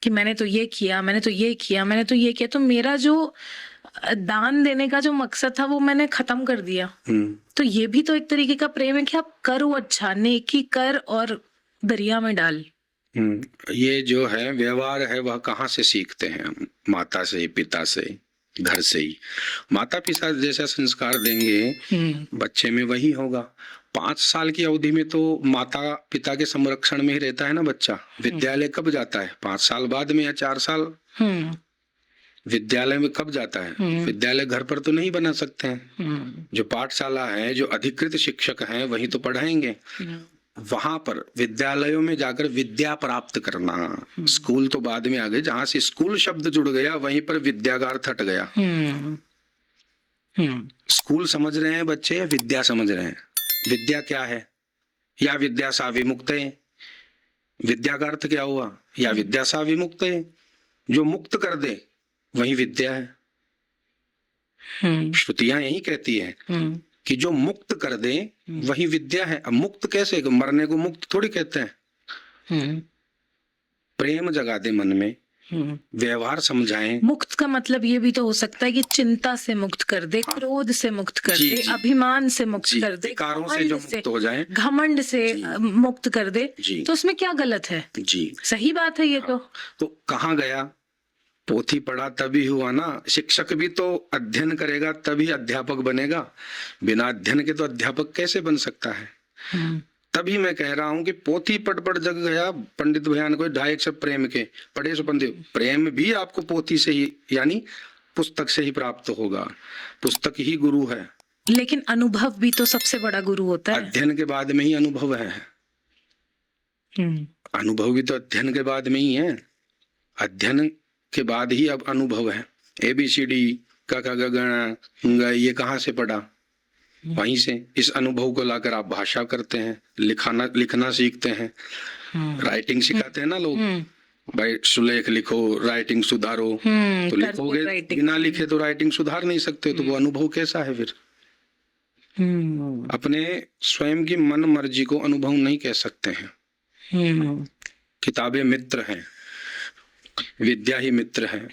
[SPEAKER 1] कि मैंने तो ये किया, मैंने तो ये किया, मैंने तो ये किया, तो मेरा जो दान देने का जो मकसद था वो मैंने खत्म कर दिया। तो ये भी तो एक तरीके का प्रेम है कि आप करो अच्छा, नेकी कर और दरिया में डाल।
[SPEAKER 3] ये जो है व्यवहार है वह कहाँ से सीखते हैं हम? माता से, पिता से, घर से ही। माता पिता जैसा संस्कार देंगे बच्चे में वही होगा। 5 साल की अवधि में तो माता पिता के संरक्षण में ही रहता है ना बच्चा। विद्यालय कब जाता है? 5 साल बाद में या 4 साल। विद्यालय में कब जाता है? विद्यालय घर पर तो नहीं बना सकते हैं। जो पाठशाला है, जो अधिकृत शिक्षक हैं वही तो पढ़ाएंगे। वहां पर विद्यालयों में जाकर विद्या प्राप्त करना। स्कूल तो बाद में आ गए, जहां से स्कूल शब्द जुड़ गया वहीं पर विद्या का अर्थ हट गया। स्कूल समझ रहे हैं बच्चे या विद्या समझ रहे हैं? विद्या क्या है? या विद्या सा विमुक्त है। विद्या का अर्थ क्या हुआ? या विद्या सा विमुक्त है, जो मुक्त कर दे वही विद्या है। श्रुतियां यही कहती है कि जो मुक्त कर दे वही विद्या है। अब मुक्त कैसे? मरने को मुक्त थोड़ी कहते हैं। प्रेम जगा दे मन में, व्यवहार समझाएं।
[SPEAKER 1] मुक्त का मतलब ये भी तो हो सकता है कि चिंता से मुक्त कर दे, क्रोध से मुक्त कर दे, अभिमान से मुक्त कर दे,
[SPEAKER 3] विकारों से जो मुक्त हो जाए,
[SPEAKER 1] घमंड से मुक्त कर दे। तो उसमें क्या गलत है?
[SPEAKER 3] जी
[SPEAKER 1] सही बात है ये। तो
[SPEAKER 3] कहाँ गया? पोथी पढ़ा तभी हुआ ना। शिक्षक भी तो अध्ययन करेगा तभी अध्यापक बनेगा। बिना अध्ययन के तो अध्यापक कैसे बन सकता है? तभी मैं कह रहा हूं कि पोथी पढ़ पढ़ जग गया, पंडित भयान को 2.5 अक्षर प्रेम के पढ़े सो पंडित। प्रेम भी आपको पोथी से ही, यानी पुस्तक से ही प्राप्त होगा। पुस्तक ही गुरु है।
[SPEAKER 1] लेकिन अनुभव भी तो सबसे बड़ा गुरु होता है।
[SPEAKER 3] अध्ययन के बाद में ही अनुभव है। अनुभव भी तो अध्ययन के बाद में ही है। अध्ययन के बाद ही अब अनुभव है। ABCD क ख ग घ ये कहाँ से पढ़ा? वहीं से। इस अनुभव को लाकर आप भाषा करते हैं, लिखना सीखते हैं, राइटिंग सिखाते हैं ना लोग। भाई सुलेख लिखो, राइटिंग सुधारो। तो लिखोगे, बिना लिखे तो राइटिंग सुधार नहीं सकते। तो वो अनुभव कैसा है फिर? अपने स्वयं की मन मर्जी को अनुभव नहीं कह सकते हैं। किताबें मित्र हैं, विद्या ही मित्र है।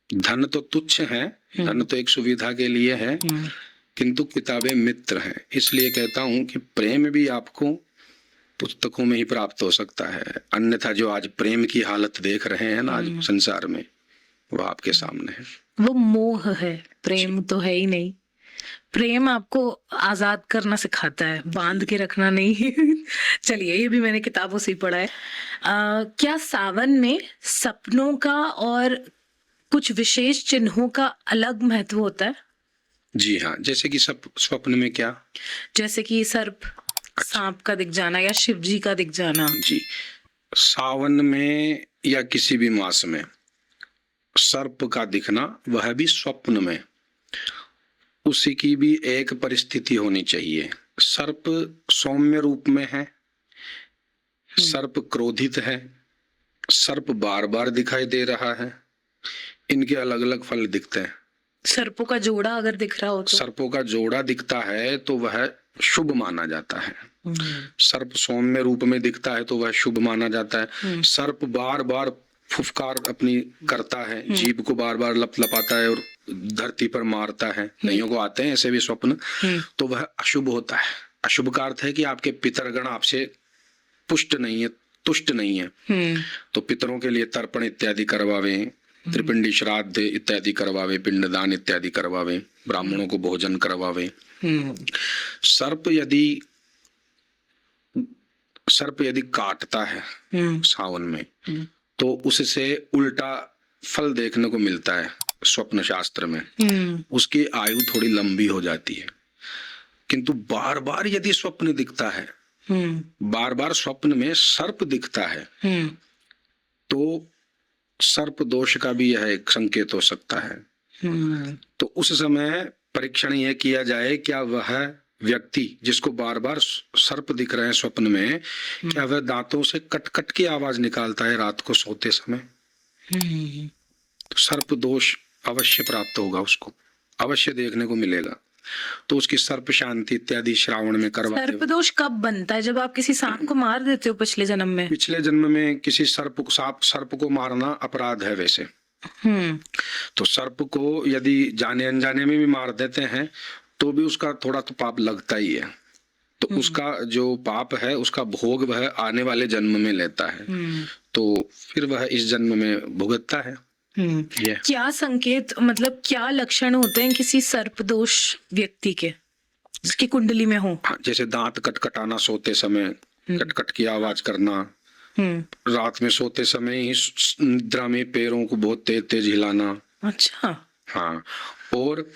[SPEAKER 3] धन तो तुच्छ है, धन तो एक सुविधा के लिए है, किंतु किताबें मित्र हैं। इसलिए कहता हूं कि प्रेम भी आपको पुस्तकों में ही प्राप्त हो सकता है, अन्यथा जो आज प्रेम की हालत देख रहे हैं ना आज संसार में, वो आपके सामने है।
[SPEAKER 1] वो मोह है, प्रेम तो है ही नहीं। प्रेम आपको आजाद करना सिखाता है, बांध के रखना नहीं। चलिए, ये भी मैंने किताबों से ही पढ़ा है। क्या सावन में सपनों का और कुछ विशेष चिन्हों का अलग महत्व होता है?
[SPEAKER 3] जी हाँ, जैसे कि सब स्वप्न में क्या,
[SPEAKER 1] जैसे कि सर्प, सांप का दिख जाना या शिव जी का दिख जाना।
[SPEAKER 3] जी, सावन में या किसी भी मास में सर्प का दिखना, वह भी स्वप्न में, उसी की भी एक परिस्थिति होनी चाहिए। सर्प सौम्य रूप में है, सर्प क्रोधित है, सर्प बार बार दिखाई दे रहा है, इनके अलग अलग फल दिखते हैं।
[SPEAKER 1] सर्पों का जोड़ा अगर दिख रहा हो तो?
[SPEAKER 3] सर्पों का जोड़ा दिखता है तो वह शुभ माना जाता है। सर्प सौम्य रूप में दिखता है तो वह शुभ माना जाता है। सर्प बार बार फुफकार अपनी करता है, जीभ को बार बार लपलपाता है और धरती पर मारता है, कईयों को आते हैं ऐसे भी स्वप्न, तो वह अशुभ होता है। अशुभ का अर्थ है कि आपके पितरगण आपसे पुष्ट नहीं है, तुष्ट नहीं है। तो पितरों के लिए तर्पण इत्यादि करवावे, त्रिपिंडी श्राद्ध इत्यादि करवावे, पिंडदान इत्यादि करवावे, ब्राह्मणों को भोजन करवावे। सर्प यदि काटता है सावन में तो उससे उल्टा फल देखने को मिलता है स्वप्न शास्त्र में। उसकी आयु थोड़ी लंबी हो जाती है। किंतु बार बार यदि स्वप्न दिखता है, बार बार स्वप्न में सर्प दिखता है, तो सर्प दोष का भी यह एक संकेत हो सकता है। तो उस समय परीक्षण यह किया जाए, क्या वह व्यक्ति जिसको बार बार सर्प दिख रहे हैं स्वप्न में, क्या वह दांतों से कट कट की आवाज निकालता है रात को सोते समय? तो सर्प दोष अवश्य प्राप्त होगा, उसको अवश्य देखने को मिलेगा। तो उसकी सर्प शांति इत्यादि श्रावण में करवाते हो।
[SPEAKER 1] सर्प दोष कब बनता है? जब आप किसी सांप को मार देते हो पिछले जन्म में?
[SPEAKER 3] पिछले जन्म में किसी सर्प को मारना अपराध है वैसे। तो सर्प को यदि जाने अनजाने में भी मार देते हैं तो भी उसका थोड़ा तो पाप लगता ही है। तो उसका जो पाप है उसका भोग वह आने वाले जन्म में लेता है, तो फिर वह इस जन्म में भुगतता है।
[SPEAKER 1] क्या संकेत, मतलब क्या लक्षण होते हैं किसी सर्प दोष व्यक्ति के जिसकी कुंडली में हो?
[SPEAKER 3] हाँ, जैसे दांत कटकटाना सोते समय, कटकट की आवाज करना, रात में सोते समय ही निद्रा में पैरों को बहुत तेज तेज हिलाना।
[SPEAKER 1] अच्छा।
[SPEAKER 3] हाँ, और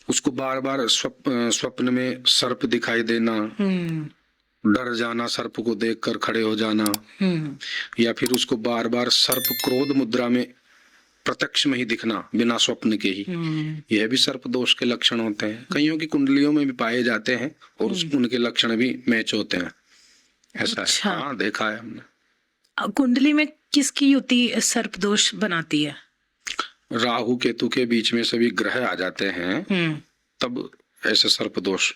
[SPEAKER 3] उसको बार बार स्वप्न में सर्प दिखाई देना, डर जाना, सर्प को देखकर खड़े हो जाना, या फिर उसको बार बार सर्प क्रोध मुद्रा में प्रत्यक्ष में ही दिखना बिना स्वप्न के ही, यह भी सर्प दोष के लक्षण होते हैं। कईयों की कुंडलियों में भी पाए जाते हैं और उनके लक्षण भी मैच होते हैं, ऐसा
[SPEAKER 1] अच्छा।
[SPEAKER 3] है। हाँ, देखा है हमने।
[SPEAKER 1] कुंडली में किसकी युति सर्प दोष बनाती है?
[SPEAKER 3] राहु केतु के बीच में सभी ग्रह आ जाते हैं तब ऐसे सर्प दोष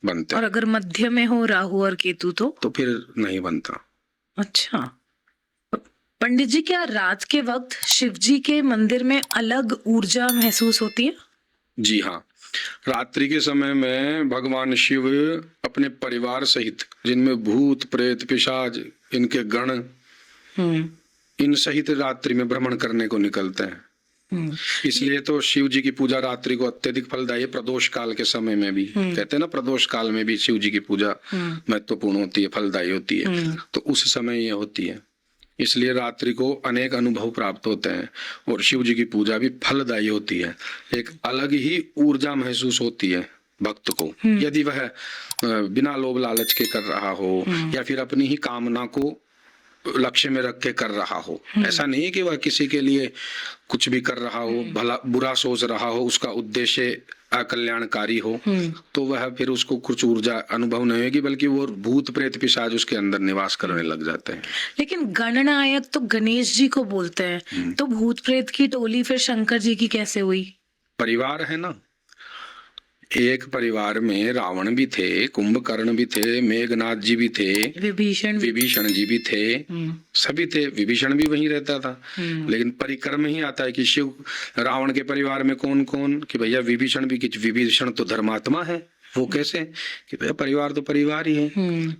[SPEAKER 3] बनते हैं।
[SPEAKER 1] और अगर मध्य में हो राहु और केतु तो
[SPEAKER 3] फिर नहीं बनता।
[SPEAKER 1] अच्छा। पंडित जी, क्या रात के वक्त शिव जी के मंदिर में अलग ऊर्जा महसूस होती है?
[SPEAKER 3] जी हाँ, रात्रि के समय में भगवान शिव अपने परिवार सहित, जिनमें भूत प्रेत पिशाच इनके गण, इन सहित रात्रि में भ्रमण करने को निकलते हैं। इसलिए तो शिव जी की पूजा रात्रि को अत्यधिक फलदायी है। प्रदोष काल के समय में भी कहते हैं ना, प्रदोष काल में भी शिव जी की पूजा महत्वपूर्ण होती है, फलदायी होती है। तो उस समय ये होती है, इसलिए रात्रि को अनेक अनुभव प्राप्त होते हैं और शिव जी की पूजा भी फलदायी होती है। एक अलग ही ऊर्जा महसूस होती है भक्त को, यदि वह बिना लोभ लालच के कर रहा हो या फिर अपनी ही कामना को लक्ष्य में रख के कर रहा हो। ऐसा नहीं है कि वह किसी के लिए कुछ भी कर रहा हो, भला बुरा सोच रहा हो, उसका उद्देश्य अकल्याणकारी हो, तो वह फिर उसको कुछ ऊर्जा अनुभव नहीं होगी, बल्कि वो भूत प्रेत पिशाच उसके अंदर निवास करने लग जाते हैं।
[SPEAKER 1] लेकिन गणनायक तो गणेश जी को बोलते हैं, तो भूत प्रेत की टोली फिर शंकर जी की कैसे हुई?
[SPEAKER 3] परिवार है ना, एक परिवार में रावण भी थे, कुंभकर्ण भी थे, मेघनाथ जी भी थे, विभीषण जी भी थे, सभी थे। विभीषण भी वहीं रहता था, लेकिन परिक्रम ही आता है कि शिव रावण के परिवार में कौन कौन, कि भैया विभीषण भी, कि विभीषण तो धर्मात्मा है, वो कैसे कि भैया परिवार तो परिवार ही है।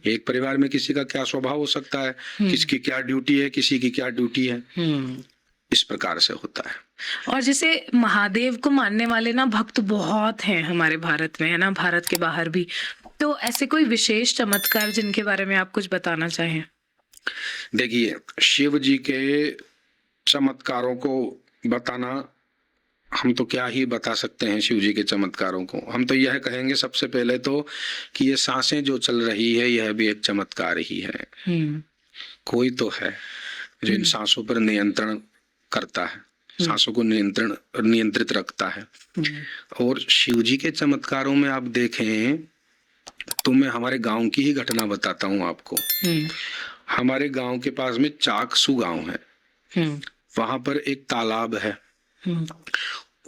[SPEAKER 3] एक परिवार में किसी का क्या स्वभाव हो सकता है, किसकी क्या ड्यूटी है, किसी की क्या ड्यूटी है, इस प्रकार से होता है।
[SPEAKER 1] और जैसे महादेव को मानने वाले ना भक्त बहुत हैं हमारे भारत में, है ना, भारत के बाहर भी। तो ऐसे कोई विशेष चमत्कार जिनके बारे में आप कुछ बताना चाहें?
[SPEAKER 3] देखिए, शिव जी के चमत्कारों को बताना, हम तो क्या ही बता सकते हैं शिव जी के चमत्कारों को। हम तो यह कहेंगे सबसे पहले तो कि ये सांसें जो चल रही है यह भी एक चमत्कार ही है। कोई तो है जो इन सांसों पर नियंत्रण करता है, सांसों को नियंत्रित रखता है। और शिव जी के चमत्कारों में आप देखें तो मैं हमारे गांव की ही घटना बताता हूँ आपको। हमारे गांव के पास में चाकसू गांव है, वहां पर एक तालाब है।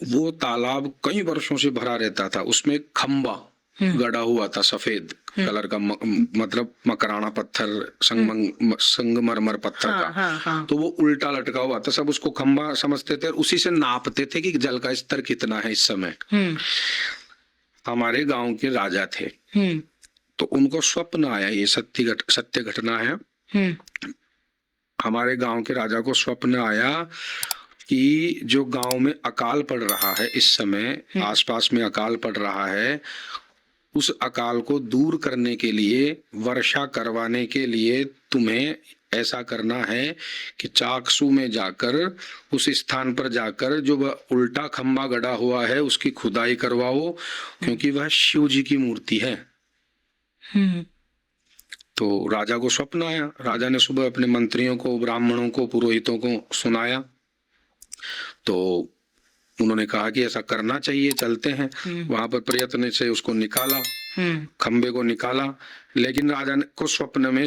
[SPEAKER 3] वो तालाब कई वर्षों से भरा रहता था, उसमें एक खंबा गड़ा हुआ था सफेद कलर का, मतलब मकराना पत्थर, संगमरमर पत्थर का। तो वो उल्टा लटका हुआ था, सब उसको खंबा समझते थे और उसी से नापते थे कि जल का स्तर कितना है इस समय। हमारे गांव के राजा थे, तो उनको स्वप्न आया, ये सत्य घटना है। हमारे गांव के राजा को स्वप्न आया कि जो गांव में अकाल पड़ रहा है इस समय, आसपास में अकाल पड़ रहा है, उस अकाल को दूर करने के लिए, वर्षा करवाने के लिए तुम्हें ऐसा करना है कि चाकसू में जाकर, उस स्थान पर जाकर जो वह उल्टा खंबा गड़ा हुआ है उसकी खुदाई करवाओ, क्योंकि वह शिव जी की मूर्ति है। तो राजा को स्वप्न आया। राजा ने सुबह अपने मंत्रियों को, ब्राह्मणों को, पुरोहितों को सुनाया। तो उन्होंने कहा कि ऐसा करना चाहिए, चलते हैं। वहां पर प्रयत्न से उसको निकाला, खंबे को निकाला। लेकिन राजा को स्वप्न में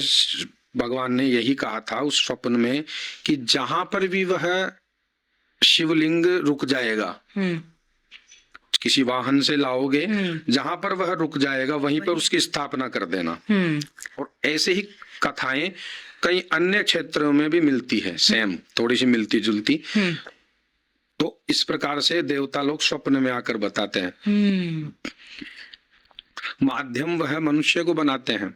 [SPEAKER 3] भगवान ने यही कहा था उस स्वप्न में कि जहां पर भी वह शिवलिंग रुक जाएगा, किसी वाहन से लाओगे, जहां पर वह रुक जाएगा वहीं पर उसकी स्थापना कर देना। और ऐसे ही कथाएं कई अन्य क्षेत्रों में भी मिलती है, सेम थोड़ी सी मिलती जुलती। तो इस प्रकार से देवता लोग स्वप्न में आकर बताते हैं। माध्यम वह मनुष्य को बनाते हैं,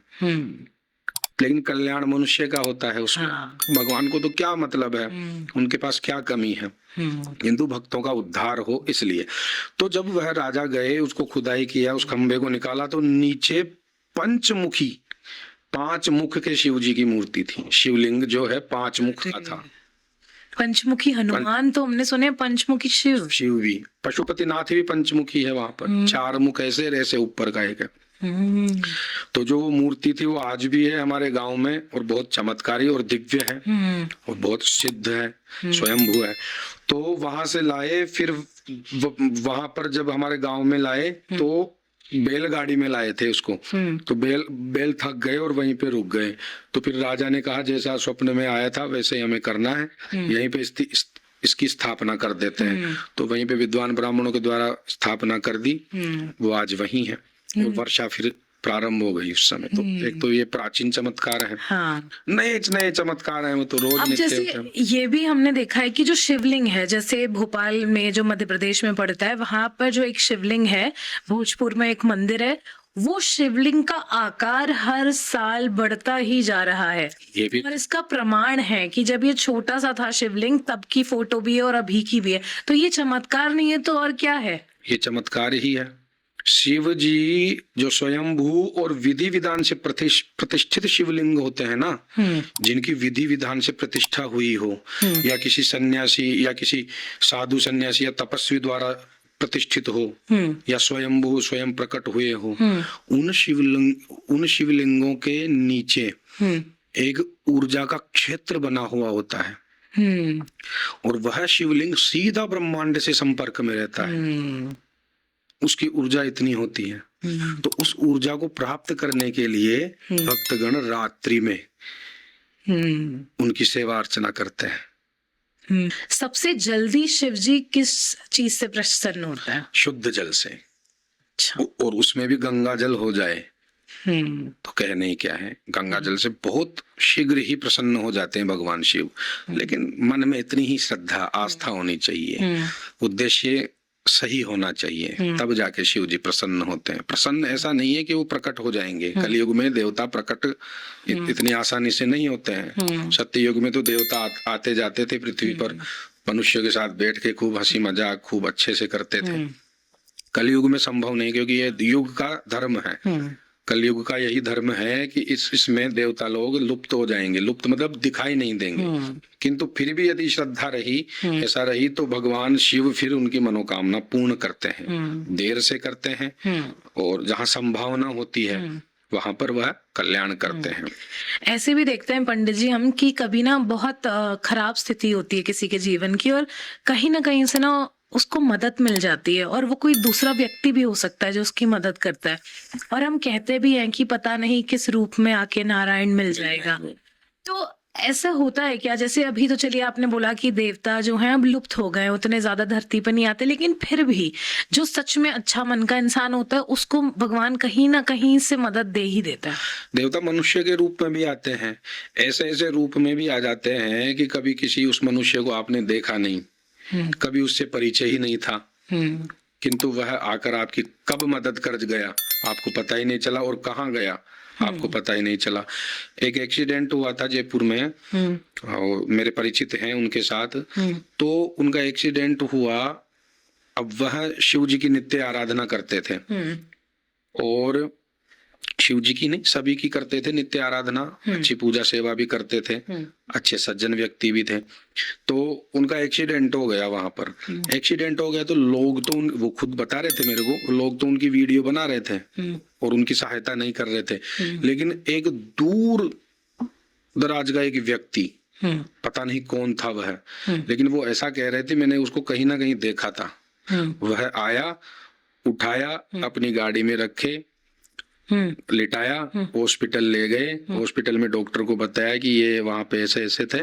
[SPEAKER 3] लेकिन कल्याण मनुष्य का होता है उसमें। भगवान को तो क्या मतलब है, उनके पास क्या कमी है, हिंदू भक्तों का उद्धार हो इसलिए। तो जब वह राजा गए, उसको खुदाई किया, उस खंबे को निकाला, तो नीचे पंचमुखी, 5 मुख के शिव जी की मूर्ति थी। शिवलिंग जो है 5 मुख का था।
[SPEAKER 1] पंचमुखी हनुमान तो हमने सुने, पंचमुखी शिव
[SPEAKER 3] भी, पशुपतिनाथ भी पंचमुखी है वहां पर, 4 मुख ऐसे ऐसे ऊपर का एक है। तो जो वो मूर्ति थी वो आज भी है हमारे गांव में, और बहुत चमत्कारी और दिव्य है, और बहुत सिद्ध है, स्वयंभू है। तो वहां से लाए, फिर वहां पर जब हमारे गांव में लाए तो बैलगाड़ी में लाए थे उसको। तो बैल थक गए और वहीं पे रुक गए। तो फिर राजा ने कहा जैसा स्वप्न में आया था वैसे ही हमें करना है, यहीं पे इसकी स्थापना कर देते हैं। तो वहीं पे विद्वान ब्राह्मणों के द्वारा स्थापना कर दी, वो आज वहीं है। और वर्षा फिर प्रारंभ हो गई उस समय। तो एक तो ये प्राचीन चमत्कार है। नए नए चमत्कार हैं, वो तो रोज
[SPEAKER 1] अब जैसे ये भी हमने देखा है कि जो शिवलिंग है, जैसे भोपाल में जो मध्य प्रदेश में पड़ता है, वहां पर जो एक शिवलिंग है, भोजपुर में एक मंदिर है, वो शिवलिंग का आकार हर साल बढ़ता ही जा रहा है।
[SPEAKER 3] ये भी,
[SPEAKER 1] और इसका प्रमाण है कि जब ये छोटा सा था शिवलिंग, तब की फोटो भी है और अभी की भी है। तो ये चमत्कार नहीं है तो और क्या है?
[SPEAKER 3] ये चमत्कार ही है। शिव जी जो स्वयंभू और विधि विधान से प्रतिष्ठित शिवलिंग होते हैं ना, जिनकी विधि विधान से प्रतिष्ठा हुई हो, या किसी सन्यासी या किसी साधु सन्यासी या तपस्वी द्वारा प्रतिष्ठित हो, या स्वयंभू स्वयं प्रकट हुए हो, उन शिवलिंगों के नीचे एक ऊर्जा का क्षेत्र बना हुआ होता है, और वह शिवलिंग सीधा ब्रह्मांड से संपर्क में रहता है। उसकी ऊर्जा इतनी होती है। तो उस ऊर्जा को प्राप्त करने के लिए भक्तगण रात्रि में उनकी सेवा अर्चना करते हैं।
[SPEAKER 1] सबसे जल्दी शिवजी किस चीज से प्रसन्न होता है?
[SPEAKER 3] शुद्ध जल से। और उसमें भी गंगा जल हो जाए तो कहने ही क्या है। गंगा जल से बहुत शीघ्र ही प्रसन्न हो जाते हैं भगवान शिव, लेकिन मन में इतनी ही श्रद्धा, आस्था होनी चाहिए। उद्देश्य सही होना चाहिए, तब जाके शिव जी प्रसन्न होते हैं। प्रसन्न ऐसा नहीं है कि वो प्रकट हो जाएंगे। कलयुग में देवता प्रकट इतनी आसानी से नहीं होते हैं। सत्य युग में तो देवता आते जाते थे पृथ्वी पर, मनुष्य के साथ बैठ के खूब हंसी मजाक खूब अच्छे से करते थे। कलयुग में संभव नहीं, क्योंकि ये युग का धर्म है। कलयुग का यही धर्म है कि इसमें देवता लोग लुप्त हो जाएंगे। लुप्त मतलब दिखाई नहीं देंगे। किंतु फिर भी यदि श्रद्धा रही, ऐसा रही, तो भगवान शिव फिर उनकी मनोकामना पूर्ण करते हैं। देर से करते हैं, और जहाँ संभावना होती है वहां पर वह कल्याण करते हैं।
[SPEAKER 1] ऐसे भी देखते हैं पंडित जी हम कि कभी ना बहुत खराब स्थिति होती है किसी के जीवन की, और कहीं ना कहीं से ना उसको मदद मिल जाती है, और वो कोई दूसरा व्यक्ति भी हो सकता है जो उसकी मदद करता है, और हम कहते भी हैं कि पता नहीं किस रूप में आके नारायण मिल जाएगा। तो ऐसा होता है क्या? जैसे अभी तो चलिए आपने बोला कि देवता जो हैं अब लुप्त हो गए, उतने ज्यादा धरती पर नहीं आते, लेकिन फिर भी जो सच में अच्छा मन का इंसान होता है उसको भगवान कहीं ना कहीं से मदद दे ही देता है।
[SPEAKER 3] देवता मनुष्य के रूप में भी आते हैं, ऐसे ऐसे रूप में भी आ जाते हैं कि कभी किसी उस मनुष्य को आपने देखा नहीं, कभी उससे परिचय ही नहीं था, किंतु वह आकर आपकी कब मदद कर गया आपको पता ही नहीं चला, और कहाँ गया आपको पता ही नहीं चला। एक एक्सीडेंट हुआ था जयपुर में, और मेरे परिचित हैं उनके साथ, तो उनका एक्सीडेंट हुआ। अब वह शिव जी की नित्य आराधना करते थे, और शिव जी की नहीं सभी की करते थे नित्य आराधना, अच्छी पूजा सेवा भी करते थे, अच्छे सज्जन व्यक्ति भी थे। तो उनका एक्सीडेंट हो गया वहां पर। एक्सीडेंट हो गया तो लोग तो वो खुद बता रहे थे मेरे को, लोग तो उनकी वीडियो बना रहे थे और उनकी सहायता नहीं कर रहे थे। लेकिन एक दूर दराज का एक व्यक्ति, पता नहीं कौन था वह, लेकिन वो ऐसा कह रहे थे मैंने उसको कहीं ना कहीं देखा था। वह आया, उठाया, अपनी गाड़ी में रखे, लिटाया, हॉस्पिटल ले गए। हॉस्पिटल में डॉक्टर को बताया कि ये वहां पे ऐसे ऐसे थे,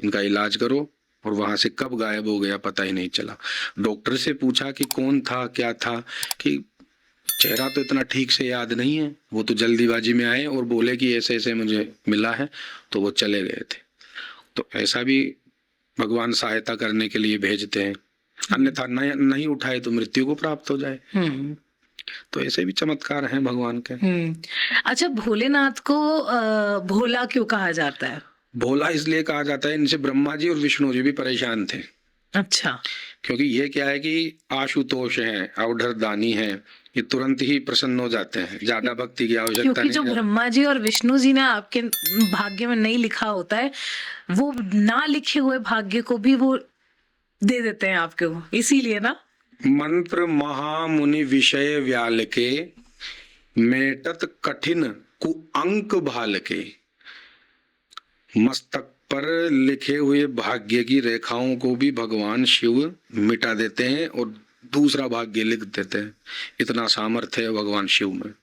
[SPEAKER 3] इनका इलाज करो, और वहां से कब गायब हो गया पता ही नहीं चला। डॉक्टर से पूछा कि कौन था क्या था, कि चेहरा तो इतना ठीक से याद नहीं है, वो तो जल्दीबाजी में आए और बोले कि ऐसे ऐसे मुझे मिला है, तो वो चले गए थे। तो ऐसा भी भगवान सहायता करने के लिए भेजते हैं, अन्यथा नहीं उठाए तो मृत्यु को प्राप्त हो जाए। तो ऐसे भी चमत्कार हैं भगवान के।
[SPEAKER 1] अच्छा, भोलेनाथ को भोला क्यों कहा जाता है?
[SPEAKER 3] भोला इसलिए कहा जाता है, इनसे ब्रह्मा जी और विष्णु जी भी परेशान थे।
[SPEAKER 1] अच्छा।
[SPEAKER 3] क्योंकि ये क्या है कि आशुतोष हैं, अवधर दानी हैं, ये तुरंत ही प्रसन्न हो जाते हैं, ज्यादा भक्ति की आवश्यकता नहीं।
[SPEAKER 1] क्योंकि जो ब्रह्मा जी और विष्णु जी ने आपके भाग्य में नहीं लिखा होता है, वो ना लिखे हुए भाग्य को भी वो दे देते हैं आपको, इसीलिए ना।
[SPEAKER 3] मंत्र महामुनि विषय व्याल के, मेटत कठिन कुअंक भाल के। मस्तक पर लिखे हुए भाग्य की रेखाओं को भी भगवान शिव मिटा देते हैं और दूसरा भाग्य लिख देते हैं। इतना सामर्थ्य है भगवान शिव में।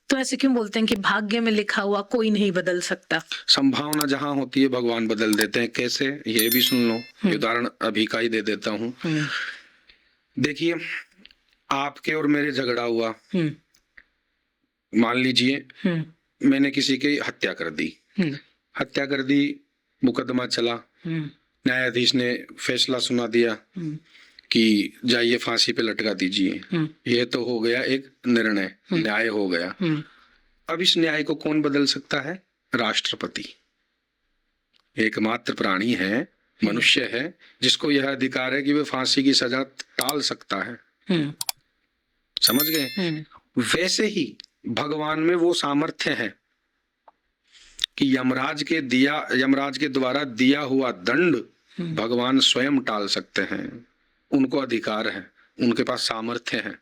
[SPEAKER 1] तो ऐसे क्यों बोलते हैं कि भाग्य में लिखा हुआ कोई नहीं बदल सकता?
[SPEAKER 3] संभावना जहां होती है भगवान बदल देते हैं। कैसे, ये भी सुन लो। उदाहरण अभी का ही दे देता हूँ। देखिए, आपके और मेरे झगड़ा हुआ, मान लीजिए मैंने किसी की हत्या कर दी, मुकदमा चला, न्यायाधीश ने फैसला सुना दिया कि जाइए फांसी पे लटका दीजिए। ये तो हो गया एक निर्णय, न्याय हो गया। अब इस न्याय को कौन बदल सकता है? राष्ट्रपति। एकमात्र प्राणी है, मनुष्य है, जिसको यह अधिकार है कि वह फांसी की सजा टाल सकता है। समझ गए? वैसे ही भगवान में वो सामर्थ्य है कि यमराज के द्वारा दिया हुआ दंड भगवान स्वयं टाल सकते हैं। उनको अधिकार है, उनके पास सामर्थ्य है।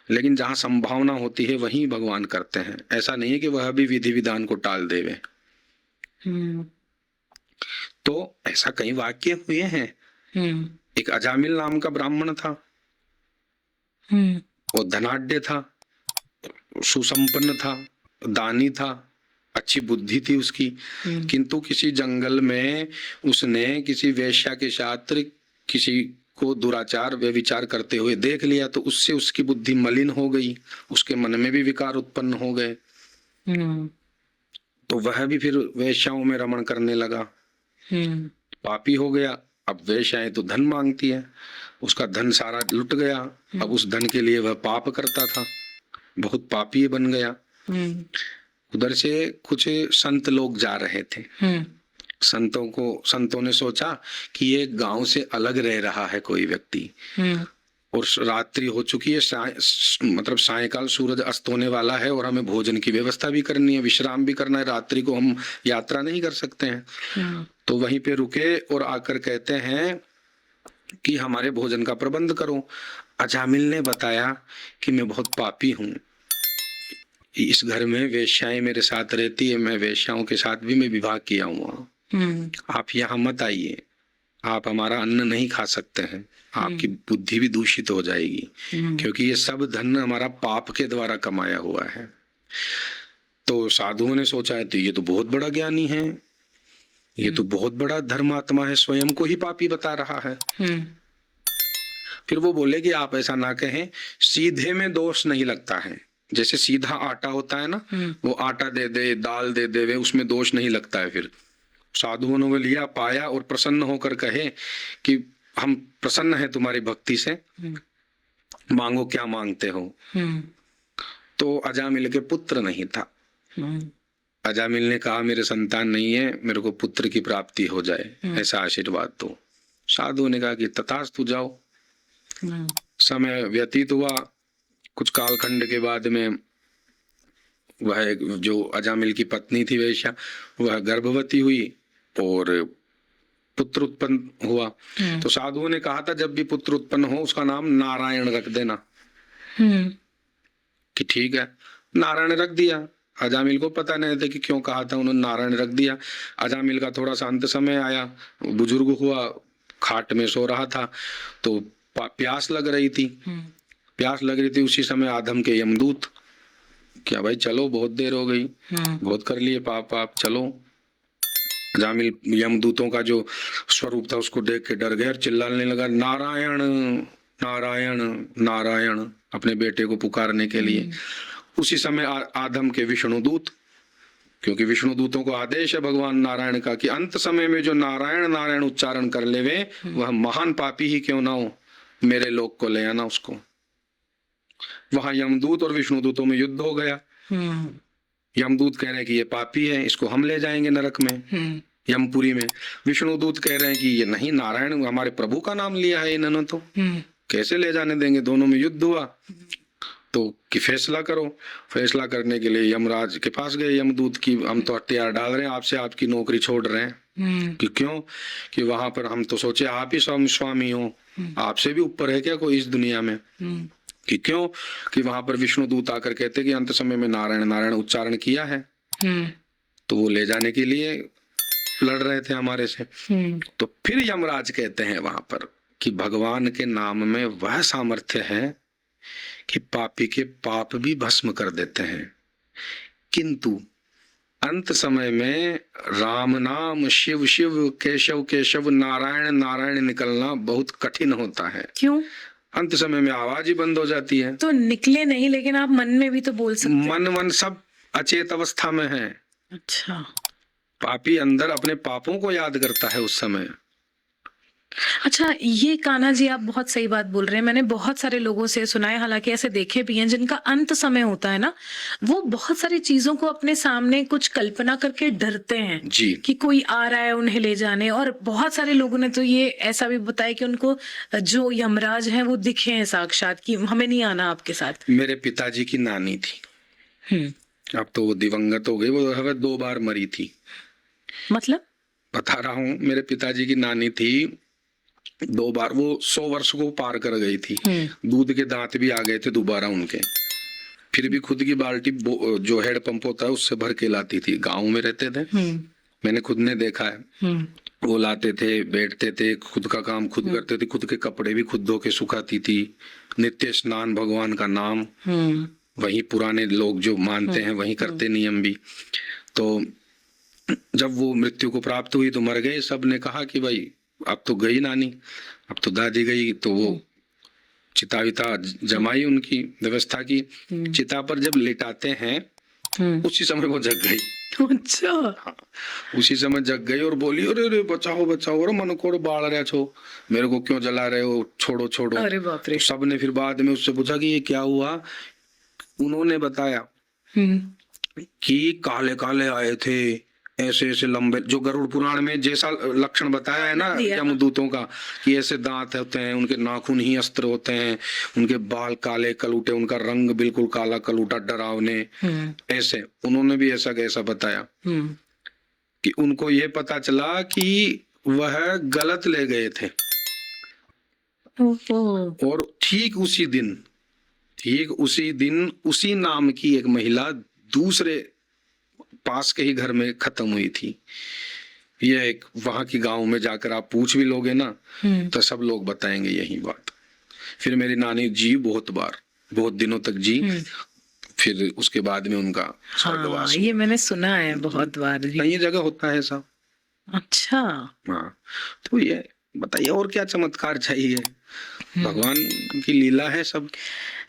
[SPEAKER 3] लेकिन जहां संभावना होती है वहीं भगवान करते हैं। ऐसा नहीं है कि वह भी विधि विधान को टाल देवे। तो ऐसा कई वाक्य हुए हैं। एक अजामिल नाम का ब्राह्मण था, वो धनाढ्य था, सुसंपन्न था, दानी था, अच्छी बुद्धि थी उसकी, किंतु किसी जंगल में उसने किसी वेश्या के साथ किसी को दुराचार व्यभिचार करते हुए देख लिया, तो उससे उसकी बुद्धि मलिन हो गई, उसके मन में भी विकार उत्पन्न हो गए। तो वह भी फिर वेश्याओं में रमण करने लगा, पापी हो गया। अब वेश्याएं तो धन मांगती है, उसका धन सारा लुट गया। अब उस धन के लिए वह पाप करता था, बहुत पापी बन गया। उधर से कुछ संत लोग जा रहे थे। संतों ने सोचा कि ये गांव से अलग रह रहा है कोई व्यक्ति, और रात्रि हो चुकी है, मतलब सायंकाल सूरज अस्त होने वाला है, और हमें भोजन की व्यवस्था भी करनी है, विश्राम भी करना है, रात्रि को हम यात्रा नहीं कर सकते हैं। तो वहीं पे रुके और आकर कहते हैं कि हमारे भोजन का प्रबंध करो। अजामिल ने बताया कि मैं बहुत पापी हूँ, इस घर में वेश्याएं मेरे साथ रहती है, मैं वेश्याओं के साथ भी मैं विवाह किया हुआ, आप यहाँ मत आइए, आप हमारा अन्न नहीं खा सकते हैं, आपकी बुद्धि भी दूषित हो जाएगी, क्योंकि ये सब धन हमारा पाप के द्वारा कमाया हुआ है। तो साधुओं ने सोचा है तो ये तो बहुत बड़ा ज्ञानी है, ये तो बहुत बड़ा धर्मात्मा है, स्वयं को ही पापी बता रहा है। फिर वो बोले कि आप ऐसा ना कहें, सीधे में दोष नहीं लगता है, जैसे सीधा आटा होता है ना, वो आटा दे दे, दाल दे दे, वे उसमें दोष नहीं लगता है। फिर साधुओं ने लिया, पाया और प्रसन्न होकर कहे कि हम प्रसन्न हैं तुम्हारी भक्ति से, मांगो क्या मांगते हो। तो अजामिल के पुत्र नहीं था। अजामिल ने कहा मेरे संतान नहीं है, मेरे को पुत्र की प्राप्ति हो जाए, ऐसा आशीर्वाद दो। साधु ने कहा कि तथास्तु, जाओ। समय व्यतीत हुआ, कुछ कालखंड के बाद में वह जो अजामिल की पत्नी थी वेश्या, वह गर्भवती हुई और पुत्र उत्पन्न हुआ। तो साधुओं ने कहा था जब भी पुत्र उत्पन्न हो उसका नाम नारायण रख देना। कि ठीक है, नारायण रख दिया। अजामिल को पता नहीं था कि क्यों कहा था, उन्होंने नारायण रख दिया। अजामिल का थोड़ा सा अंत समय आया, बुजुर्ग हुआ, खाट में सो रहा था, तो प्यास लग रही थी। उसी समय आदम के यमदूत, क्या भाई चलो, बहुत देर हो गई, बहुत कर लिए पाप, चलो। अजामिल यमदूतों का जो स्वरूप था उसको देख के डर गया और चिल्लाने लगा, नारायण नारायण नारायण, अपने बेटे को पुकारने के लिए। उसी समय आदम के विष्णुदूत, क्योंकि विष्णुदूतों को आदेश है भगवान नारायण का कि अंत समय में जो नारायण नारायण उच्चारण कर लेवे, वह महान पापी ही क्यों ना हो, मेरे लोक को ले आना उसको। वहां यमदूत और विष्णुदूतों में युद्ध हो गया। यमदूत कह रहे हैं कि ये पापी है, इसको हम ले जाएंगे नरक में, यमपुरी में। विष्णुदूत कह रहे हैं कि ये नहीं, नारायण हमारे प्रभु का नाम लिया है इन्होंने, तो कैसे ले जाने देंगे। दोनों में युद्ध हुआ, तो कि फैसला करो। फैसला करने के लिए यमराज के पास गए यमदूत की, हम तो हथियार डाल रहे हैं आपसे, आपकी नौकरी छोड़ रहे हैं। कि क्यों? कि वहां पर हम तो सोचे आप ही स्वामी हो, आपसे भी ऊपर है क्या कोई इस दुनिया में। कि क्यों? कि वहां पर विष्णुदूत आकर कहते कि अंत समय में नारायण नारायण उच्चारण किया है, तो वो ले जाने के लिए लड़ रहे थे हमारे से। तो फिर यमराज कहते हैं वहां पर कि भगवान के नाम में वह सामर्थ्य है कि पापी के पाप भी भस्म कर देते हैं, किंतु अंत समय में राम नाम शिव शिव केशव केशव नारायण नारायण निकलना बहुत कठिन होता है।
[SPEAKER 1] क्यों?
[SPEAKER 3] अंत समय में आवाज ही बंद हो जाती है।
[SPEAKER 1] तो निकले नहीं, लेकिन आप मन में भी तो बोल सकते हैं।
[SPEAKER 3] मन सब अचेत अवस्था में है।
[SPEAKER 1] अच्छा।
[SPEAKER 3] पापी अंदर अपने पापों को याद करता है उस समय।
[SPEAKER 1] अच्छा, ये कान्हा जी आप बहुत सही बात बोल रहे हैं। मैंने बहुत सारे लोगों से सुना है, हालांकि ऐसे देखे भी हैं, जिनका अंत समय होता है ना, वो बहुत सारी चीजों को अपने सामने कुछ कल्पना करके डरते हैं
[SPEAKER 3] जी।
[SPEAKER 1] कि कोई आ रहा है उन्हें ले जाने। और बहुत सारे लोगों ने तो ये ऐसा भी बताया कि उनको जो यमराज हैं वो दिखे हैं साक्षात, कि हमें नहीं आना आपके साथ।
[SPEAKER 3] मेरे पिताजी की नानी थी, अब तो वो दिवंगत हो गई, वो हमें 2 बार मरी थी।
[SPEAKER 1] मतलब?
[SPEAKER 3] बता रहा हूँ, मेरे पिताजी की नानी थी 2 बार, वो 100 वर्ष को पार कर गई थी। दूध के दांत भी आ गए थे दोबारा उनके, फिर भी खुद की बाल्टी जो हेड पंप होता है उससे भर के लाती थी। गाँव में रहते थे, मैंने खुद ने देखा है। वो लाते थे, बैठते थे, खुद का काम खुद करते थे, खुद के कपड़े भी खुद धो के सुखाती थी, नित्य स्नान, भगवान का नाम, वही पुराने लोग जो मानते हैं वही करते, नियम भी। तो जब वो मृत्यु को प्राप्त हुई तो मर गए। सब ने कहा कि भाई अब तो गई नानी, अब तो दादी गई, तो वो चिता विता जमाई, उनकी व्यवस्था की। चिता पर जब लिटाते हैं उसी समय वो जग गई।
[SPEAKER 1] अच्छा।
[SPEAKER 3] हाँ, उसी समय जग गई और बोली, अरे अरे बचाओ बचाओ, अरे मन को बाढ़ रहे छो, मेरे को क्यों जला रहे हो, छोड़ो छोड़ो।
[SPEAKER 1] अरे बाप रे।
[SPEAKER 3] तो सबने फिर बाद में उससे पूछा कि ये क्या हुआ। उन्होंने बताया कि काले काले आए थे, ऐसे ऐसे लंबे, जो गरुड़ पुराण में जैसा लक्षण बताया है ना
[SPEAKER 1] दिया।
[SPEAKER 3] यमदूतों का, कि ऐसे दांत होते हैं, उनके नाखून ही अस्त्र होते हैं, उनके बाल काले कलूटे, उनका रंग बिल्कुल काला कलूटा डरावने। ऐसे उन्होंने भी ऐसा कैसा बताया कि उनको ये पता चला कि वह गलत ले गए थे।
[SPEAKER 1] ओहो।
[SPEAKER 3] और ठीक उसी दिन उसी नाम की एक महिला दूसरे पास के ही घर में खत्म हुई थी। यह एक वहां की गांव में जाकर आप पूछ भी लोगे ना तो सब लोग बताएंगे यही बात। फिर मेरी नानी जी बहुत दिनों तक जी, फिर उसके बाद में उनका
[SPEAKER 1] हाँ,
[SPEAKER 3] स्वर्गवास
[SPEAKER 1] ये मैंने सुना है बहुत बार जी।
[SPEAKER 3] कई जगह होता है सब।
[SPEAKER 1] अच्छा।
[SPEAKER 3] हाँ, तो ये बताइए और क्या चमत्कार चाहिए, भगवान की लीला है सब।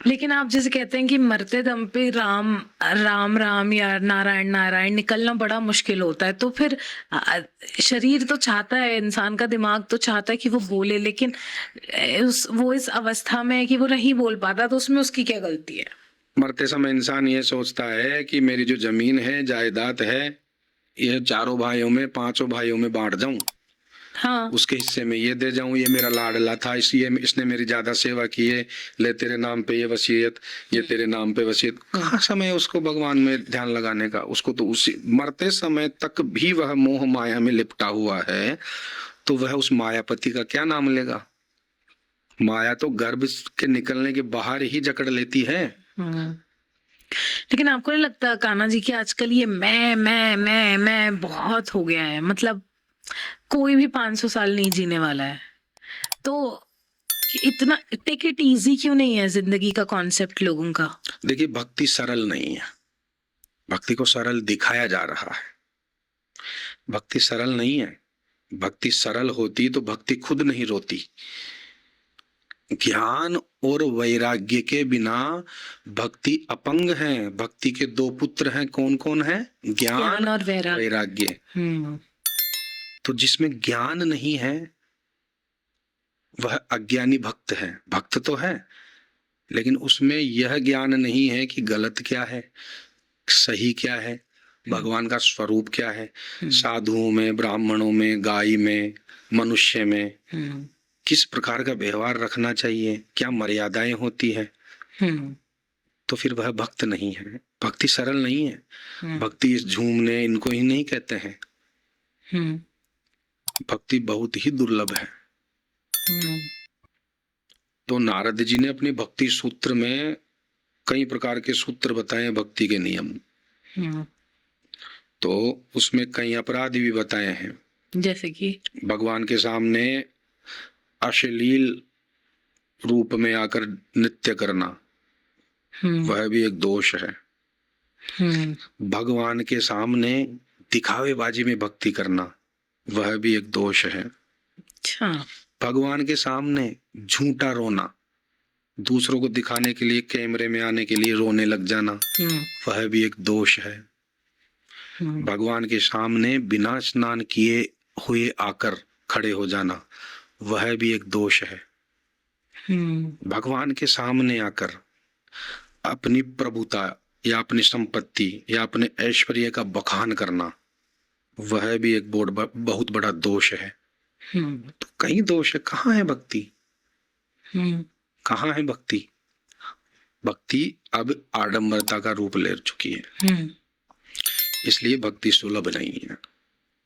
[SPEAKER 1] लेकिन आप जैसे कहते हैं कि मरते दम पे राम राम राम या नारायण नारायण निकलना बड़ा मुश्किल होता है, तो फिर शरीर तो चाहता है, इंसान का दिमाग तो चाहता है कि वो बोले, लेकिन वो इस अवस्था में है कि वो नहीं बोल पाता, तो उसमें उसकी क्या गलती है?
[SPEAKER 3] मरते समय इंसान ये सोचता है कि मेरी जो जमीन है, जायदाद है, ये चारों भाइयों में, पांचों भाइयों में बांट जाऊं,
[SPEAKER 1] हाँ।
[SPEAKER 3] उसके हिस्से में ये दे जाऊं, ये मेरा लाडला था, इसलिए इसने मेरी ज्यादा सेवा की है, ले तेरे नाम पे ये वसीयत, ये तेरे नाम पे वसीयत। कहाँ समय है उसको भगवान में ध्यान लगाने का? उसको तो उसी मरते समय तक भी वह मोह माया में लिपटा हुआ है, तो वह उस मायापति का क्या नाम लेगा? माया तो गर्भ के निकलने के बाहर ही जकड़ लेती है।
[SPEAKER 1] लेकिन आपको नहीं लगता कान्हा जी कि आजकल ये मैं बहुत हो गया है? मतलब कोई भी 500 साल नहीं जीने वाला है, तो इतना टेक इट इजी क्यों नहीं है जिंदगी का कॉन्सेप्ट लोगों का?
[SPEAKER 3] देखिए, भक्ति सरल नहीं है, भक्ति को सरल दिखाया जा रहा है। भक्ति सरल नहीं है। भक्ति सरल होती तो भक्ति खुद नहीं रोती। ज्ञान और वैराग्य के बिना भक्ति अपंग है। भक्ति के दो पुत्र हैं, कौन कौन है? ज्ञान
[SPEAKER 1] और
[SPEAKER 3] वैराग्य। तो जिसमें ज्ञान नहीं है वह अज्ञानी भक्त है। भक्त तो है लेकिन उसमें यह ज्ञान नहीं है कि गलत क्या है, सही क्या है, भगवान का स्वरूप क्या है। साधुओं में, ब्राह्मणों में, गाय में, मनुष्य में किस प्रकार का व्यवहार रखना चाहिए, क्या मर्यादाएं होती है। तो फिर वह भक्त नहीं है। भक्ति सरल नहीं है। भक्ति इस झूमने इनको ही नहीं कहते हैं। भक्ति बहुत ही दुर्लभ है। तो नारद जी ने अपने भक्ति सूत्र में कई प्रकार के सूत्र बताए, भक्ति के नियम। तो उसमें कई अपराध भी बताए हैं,
[SPEAKER 1] जैसे कि
[SPEAKER 3] भगवान के सामने अश्लील रूप में आकर नृत्य करना, वह भी एक दोष है। भगवान के सामने दिखावेबाजी में भक्ति करना, वह भी एक दोष है।
[SPEAKER 1] अच्छा।
[SPEAKER 3] भगवान के सामने झूठा रोना, दूसरों को दिखाने के लिए, कैमरे में आने के लिए रोने लग जाना, वह भी एक दोष है। भगवान के सामने बिना स्नान किए हुए आकर खड़े हो जाना, वह भी एक दोष है। भगवान के सामने आकर अपनी प्रभुता या अपनी संपत्ति या अपने ऐश्वर्य का बखान करना, वह भी एक बहुत बड़ा दोष है। तो कई दोष है। कहाँ है भक्ति? कहाँ है भक्ति? भक्ति अब आडंबरता का रूप ले चुकी है। इसलिए भक्ति सुलभ नहीं है,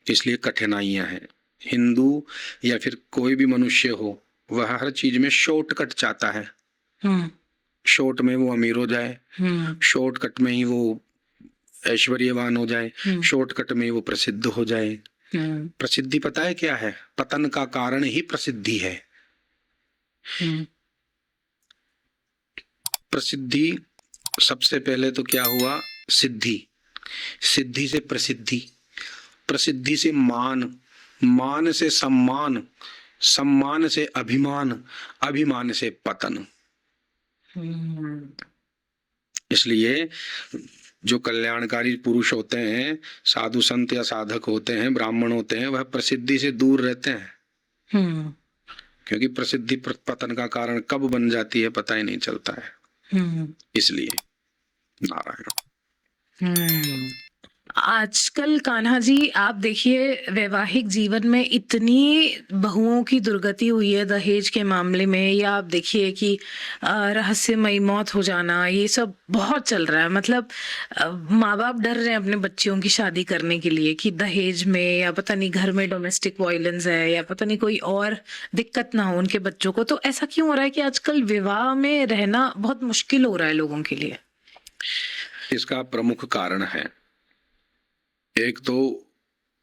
[SPEAKER 3] इसलिए कठिनाइयां हैं। हिंदू या फिर कोई भी मनुष्य हो, वह हर चीज में शॉर्टकट चाहता है। शॉर्ट में वो अमीर हो जाए, शॉर्टकट में ही वो ऐश्वर्यवान हो जाए, शॉर्टकट में ही वो प्रसिद्ध हो जाए। प्रसिद्धि पता है क्या है? पतन का कारण ही प्रसिद्धि है। प्रसिद्धि सबसे पहले तो क्या हुआ? सिद्धि। सिद्धि से प्रसिद्धि, प्रसिद्धि से मान, मान से सम्मान, सम्मान से अभिमान, अभिमान से पतन। इसलिए जो कल्याणकारी पुरुष होते हैं, साधु संत या साधक होते हैं, ब्राह्मण होते हैं, वह प्रसिद्धि से दूर रहते हैं,
[SPEAKER 1] हम्म
[SPEAKER 3] क्योंकि प्रसिद्धि पतन का कारण कब बन जाती है पता ही नहीं चलता है। इसलिए नारायण।
[SPEAKER 1] हम्म आजकल कान्हा जी आप देखिए वैवाहिक जीवन में इतनी बहुओं की दुर्गति हुई है दहेज के मामले में, या आप देखिए कि रहस्यमयी मौत हो जाना, ये सब बहुत चल रहा है। मतलब माँ बाप डर रहे हैं अपने बच्चियों की शादी करने के लिए कि दहेज में, या पता नहीं घर में डोमेस्टिक वायलेंस है, या पता नहीं कोई और दिक्कत ना हो उनके बच्चों को। तो ऐसा क्यों हो रहा है कि आजकल विवाह में रहना बहुत मुश्किल हो रहा है लोगों के लिए?
[SPEAKER 3] इसका प्रमुख कारण है, एक तो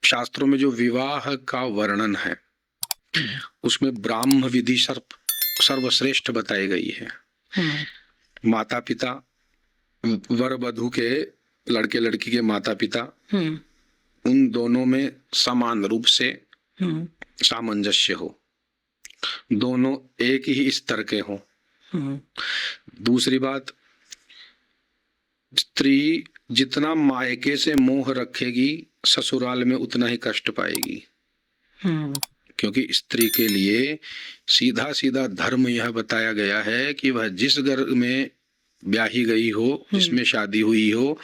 [SPEAKER 3] शास्त्रों में जो विवाह का वर्णन है उसमें ब्राह्म विधि सर्वश्रेष्ठ बताई गई है। माता पिता, वर वधू के, लड़के लड़की के माता पिता, उन दोनों में समान रूप से सामंजस्य हो, दोनों एक ही स्तर के हो। दूसरी बात, स्त्री जितना मायके से मोह रखेगी ससुराल में उतना ही कष्ट पाएगी, क्योंकि स्त्री के लिए सीधा सीधा धर्म यह बताया गया है कि वह जिस घर में ब्याही गई हो, जिसमें शादी हुई हो,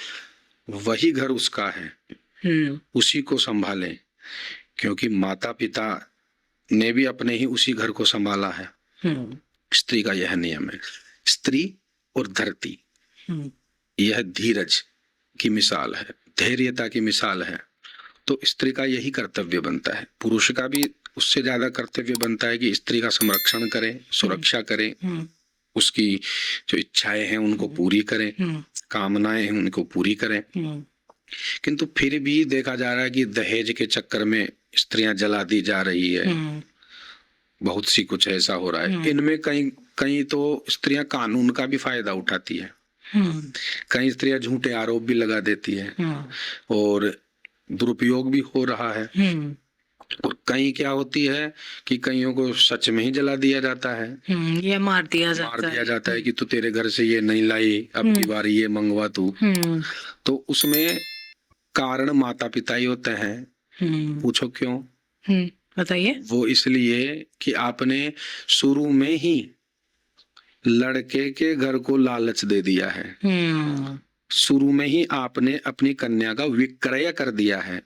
[SPEAKER 3] वही घर उसका है, उसी को संभाले, क्योंकि माता पिता ने भी अपने ही उसी घर को संभाला है। स्त्री का यह नियम है। स्त्री और धरती, यह धीरज की मिसाल है, धैर्यता की मिसाल है। तो स्त्री का यही कर्तव्य बनता है। पुरुष का भी उससे ज्यादा कर्तव्य बनता है कि स्त्री का संरक्षण करें, सुरक्षा करें, उसकी जो इच्छाएं हैं उनको पूरी करें, कामनाएं हैं उनको पूरी करें। किंतु फिर भी देखा जा रहा है कि दहेज के चक्कर में स्त्रियां जला दी जा रही है, बहुत सी कुछ ऐसा हो रहा है। इनमें कहीं कहीं तो स्त्रियां कानून का भी फायदा उठाती है, कई स्त्रियां झूठे आरोप भी लगा देती है और दुरुपयोग भी हो रहा है। और कहीं क्या होती है कि कईयों को सच में ही जला दिया जाता है,
[SPEAKER 1] या मार दिया जाता
[SPEAKER 3] है कि तू तेरे घर से ये नहीं लाई, अब की बार ये मंगवा तू। तो उसमें कारण माता पिता ही होते हैं। पूछो क्यों?
[SPEAKER 1] बताइए।
[SPEAKER 3] वो इसलिए कि आपने शुरू में ही लड़के के घर को लालच दे दिया है, शुरू में ही आपने अपनी कन्या का विक्रय कर दिया है।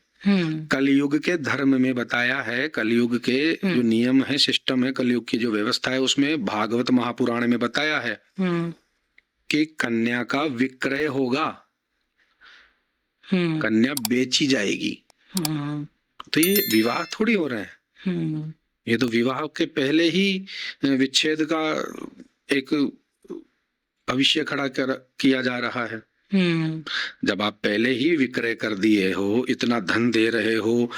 [SPEAKER 3] कलयुग के धर्म में बताया है, कलयुग के जो नियम है, सिस्टम है, कलयुग की जो व्यवस्था है, उसमें भागवत महापुराण में बताया है कि कन्या का विक्रय होगा, कन्या बेची जाएगी। तो ये विवाह थोड़ी हो रहे हैं, ये तो विवाह के पहले ही विच्छेद का एक भविष्य खड़ा किया जा रहा है। जब आप पहले ही विक्रय कर दिए हो, इतना धन दे रहे हो,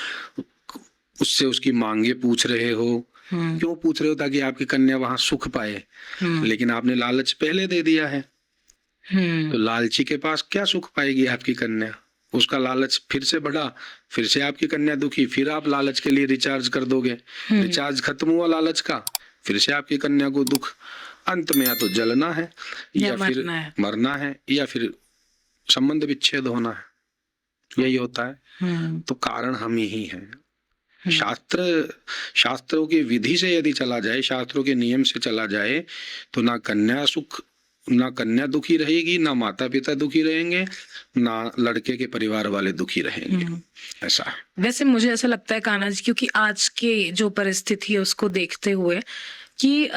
[SPEAKER 3] उससे उसकी मांगे पूछ रहे हो, क्यों पूछ रहे हो? ताकि आपकी कन्या वहां सुख पाए, लेकिन आपने लालच पहले दे दिया है। तो लालची के पास क्या सुख पाएगी आपकी कन्या? उसका लालच फिर से बढ़ा, फिर से आपकी कन्या दुखी, फिर आप लालच के लिए रिचार्ज कर दोगे, रिचार्ज खत्म हुआ लालच का, फिर से आपकी कन्या को दुख। अंत में या तो जलना है या फिर मरना है या फिर संबंध विच्छेद होना है, यही होता है। तो कारण हम ही हैं। शास्त्रों की विधि से यदि चला जाए, शास्त्रों के नियम से चला जाए, तो ना कन्या दुखी रहेगी, ना माता पिता दुखी रहेंगे, ना लड़के के परिवार वाले दुखी रहेंगे। ऐसा है।
[SPEAKER 1] वैसे मुझे ऐसा लगता है कान्हा जी, क्योंकि आज के जो परिस्थिति है उसको देखते हुए, कि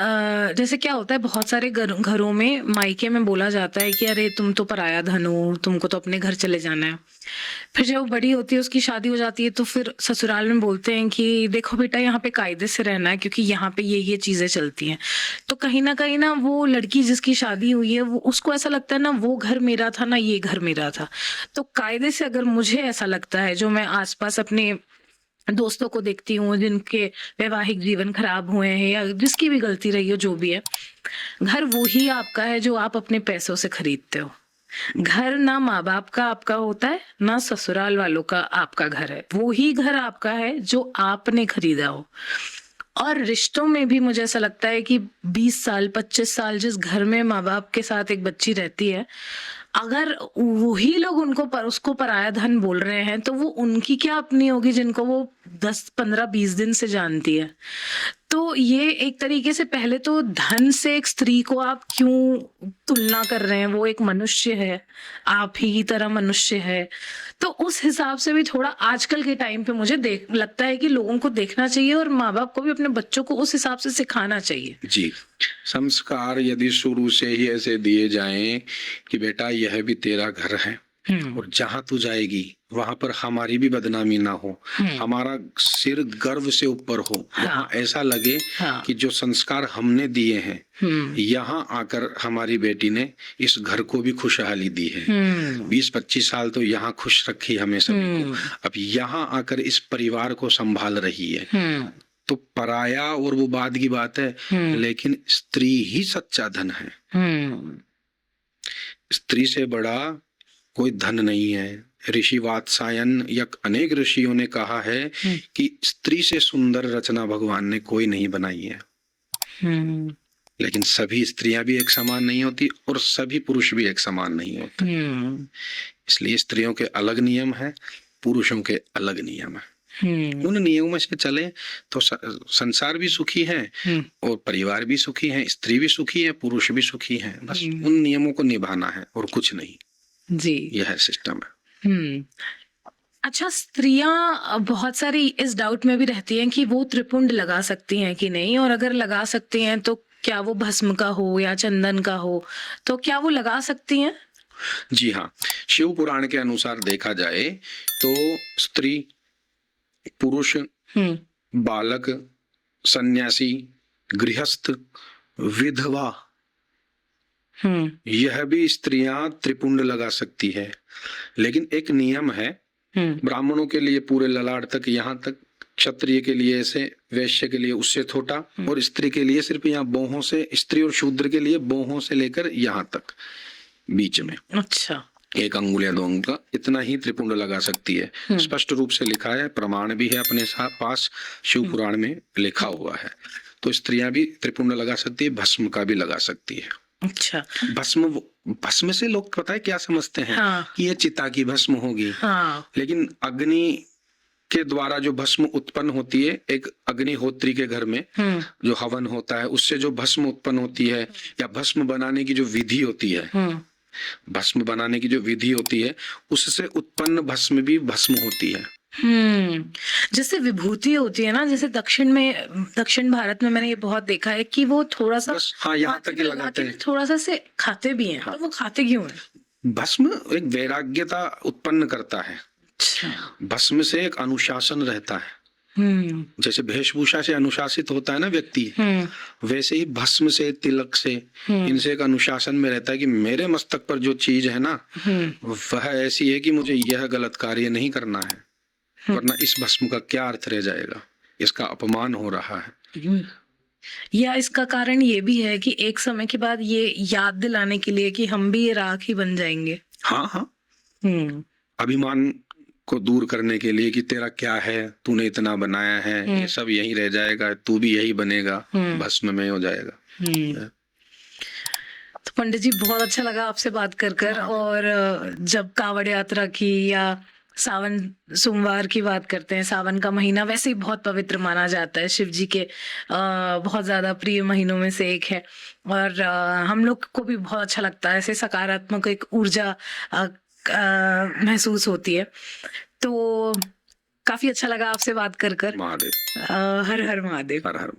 [SPEAKER 1] जैसे क्या होता है बहुत सारे घरों में मायके में बोला जाता है कि अरे तुम तो पराया धन हो, तुमको तो अपने घर चले जाना है। फिर जब बड़ी होती है, उसकी शादी हो जाती है, तो फिर ससुराल में बोलते हैं कि देखो बेटा यहाँ पे कायदे से रहना है, क्योंकि यहाँ पे ये चीजें चलती हैं। तो कहीं ना वो लड़की जिसकी शादी हुई है, वो उसको ऐसा लगता है ना वो घर मेरा था, ना ये घर मेरा था। तो कायदे से, अगर मुझे ऐसा लगता है, जो मैं आसपास अपने दोस्तों को देखती हूँ जिनके वैवाहिक जीवन खराब हुए हैं, या जिसकी भी गलती रही हो, जो भी है, घर वो ही आपका है जो आप अपने पैसों से खरीदते हो। घर ना माँ बाप का आपका होता है, ना ससुराल वालों का आपका घर है, वो ही घर आपका है जो आपने खरीदा हो। और रिश्तों में भी मुझे ऐसा लगता है कि 20 साल 25 साल जिस घर में माँ बाप के साथ एक बच्ची रहती है, अगर वही लोग उसको पराया धन बोल रहे हैं तो वो उनकी क्या अपनी होगी जिनको वो 10 15 20 दिन से जानती है। तो ये एक तरीके से पहले तो धन से एक स्त्री को आप क्यों तुलना कर रहे हैं? वो एक मनुष्य है, आप ही की तरह मनुष्य है। तो उस हिसाब से भी थोड़ा आजकल के टाइम पे मुझे लगता है कि लोगों को देखना चाहिए और माँ बाप को भी अपने बच्चों को उस हिसाब से सिखाना चाहिए।
[SPEAKER 3] जी, संस्कार यदि शुरू से ही ऐसे दिए जाएं कि बेटा यह भी तेरा घर है और जहां तू जाएगी वहां पर हमारी भी बदनामी ना हो, हमारा सिर गर्व से ऊपर हो, वहां ऐसा लगे कि जो संस्कार हमने दिए हैं यहाँ आकर हमारी बेटी ने इस घर को भी खुशहाली दी है। 20-25 साल तो यहाँ खुश रखी हमें सभी को, अब यहाँ आकर इस परिवार को संभाल रही है। तो पराया और वो बाद की बात है, लेकिन स्त्री ही सच्चा धन है। स्त्री से बड़ा कोई धन नहीं है। ऋषि वात्सायन या अनेक ऋषियों ने कहा है कि स्त्री से सुंदर रचना भगवान ने कोई नहीं बनाई है। लेकिन सभी स्त्रियां भी एक समान नहीं होती और सभी पुरुष भी एक समान नहीं होते। इसलिए स्त्रियों के अलग नियम है, पुरुषों के अलग नियम है। उन नियमों से चले तो संसार भी सुखी है और परिवार भी सुखी है, स्त्री भी सुखी है, पुरुष भी सुखी है। बस उन नियमों को निभाना है और कुछ नहीं।
[SPEAKER 1] जी,
[SPEAKER 3] यह सिस्टम है।
[SPEAKER 1] अच्छा, स्त्रियां बहुत सारी इस डाउट में भी रहती हैं कि वो त्रिपुंड लगा सकती हैं कि नहीं, और अगर लगा सकती हैं तो क्या वो भस्म का हो या चंदन का हो, तो क्या वो लगा सकती हैं?
[SPEAKER 3] जी हाँ, शिव पुराण के अनुसार देखा जाए तो स्त्री, पुरुष, बालक, सन्यासी, गृहस्थ, विधवा, यह भी स्त्रियां त्रिपुंड लगा सकती है। लेकिन एक नियम है, ब्राह्मणों के लिए पूरे ललाट तक यहाँ तक, क्षत्रिय के लिए ऐसे, वैश्य के लिए उससे छोटा, और स्त्री के लिए सिर्फ यहाँ बोहों से, स्त्री और शूद्र के लिए बोहों से लेकर यहाँ तक बीच में।
[SPEAKER 1] अच्छा,
[SPEAKER 3] 1 अंगुल या 2 अंगुल का इतना ही त्रिपुंड लगा सकती है। स्पष्ट रूप से लिखा है, प्रमाण भी है अपने पास, शिव पुराण में लिखा हुआ है। तो स्त्रियां भी त्रिपुंड लगा सकती है, भस्म का भी लगा सकती है।
[SPEAKER 1] अच्छा,
[SPEAKER 3] भस्म से लोग पता है क्या समझते हैं? कि ये चिता की भस्म होगी। लेकिन अग्नि के द्वारा जो भस्म उत्पन्न होती है, एक अग्निहोत्री के घर में जो हवन होता है उससे जो भस्म उत्पन्न होती है, या भस्म बनाने की जो विधि होती है, भस्म बनाने की जो विधि होती है उससे उत्पन्न भस्म भी भस्म होती है।
[SPEAKER 1] जैसे विभूति होती है ना, जैसे दक्षिण भारत में मैंने ये बहुत देखा है कि वो थोड़ा सा,
[SPEAKER 3] हाँ, यहाँ तक ही लगाते हैं,
[SPEAKER 1] थोड़ा सा से खाते भी हैं। तो वो खाते क्यों हैं?
[SPEAKER 3] भस्म एक वैराग्यता उत्पन्न करता है। भस्म से एक अनुशासन रहता है। जैसे वेशभूषा से अनुशासित होता है ना व्यक्ति, वैसे ही भस्म से, तिलक से, इनसे एक अनुशासन में रहता है कि मेरे मस्तक पर जो चीज है ना वह ऐसी है कि मुझे यह गलत कार्य नहीं करना है, वरना इस भस्म का क्या अर्थ रह जाएगा, इसका अपमान हो रहा है।
[SPEAKER 1] या इसका कारण ये भी है कि एक समय के बाद ये याद दिलाने के लिए कि हम भी ये राख ही बन जाएंगे।
[SPEAKER 3] हाँ, अभिमान को दूर करने के लिए कि तेरा क्या है, तूने इतना बनाया है, ये सब यही रह जाएगा, तू भी यही बनेगा, भस्म में हो जाएगा।
[SPEAKER 1] तो पंडित जी, बहुत अच्छा लगा आपसे बात कर और जब कावड़ यात्रा की या सावन सोमवार की बात करते हैं, सावन का महीना वैसे ही बहुत पवित्र माना जाता है, शिव जी के बहुत ज्यादा प्रिय महीनों में से एक है, और हम लोग को भी बहुत अच्छा लगता है, ऐसे सकारात्मक एक ऊर्जा महसूस होती है। तो काफी अच्छा लगा आपसे बात कर।
[SPEAKER 3] महादेव,
[SPEAKER 1] हर हर महादेव।
[SPEAKER 3] हर हर।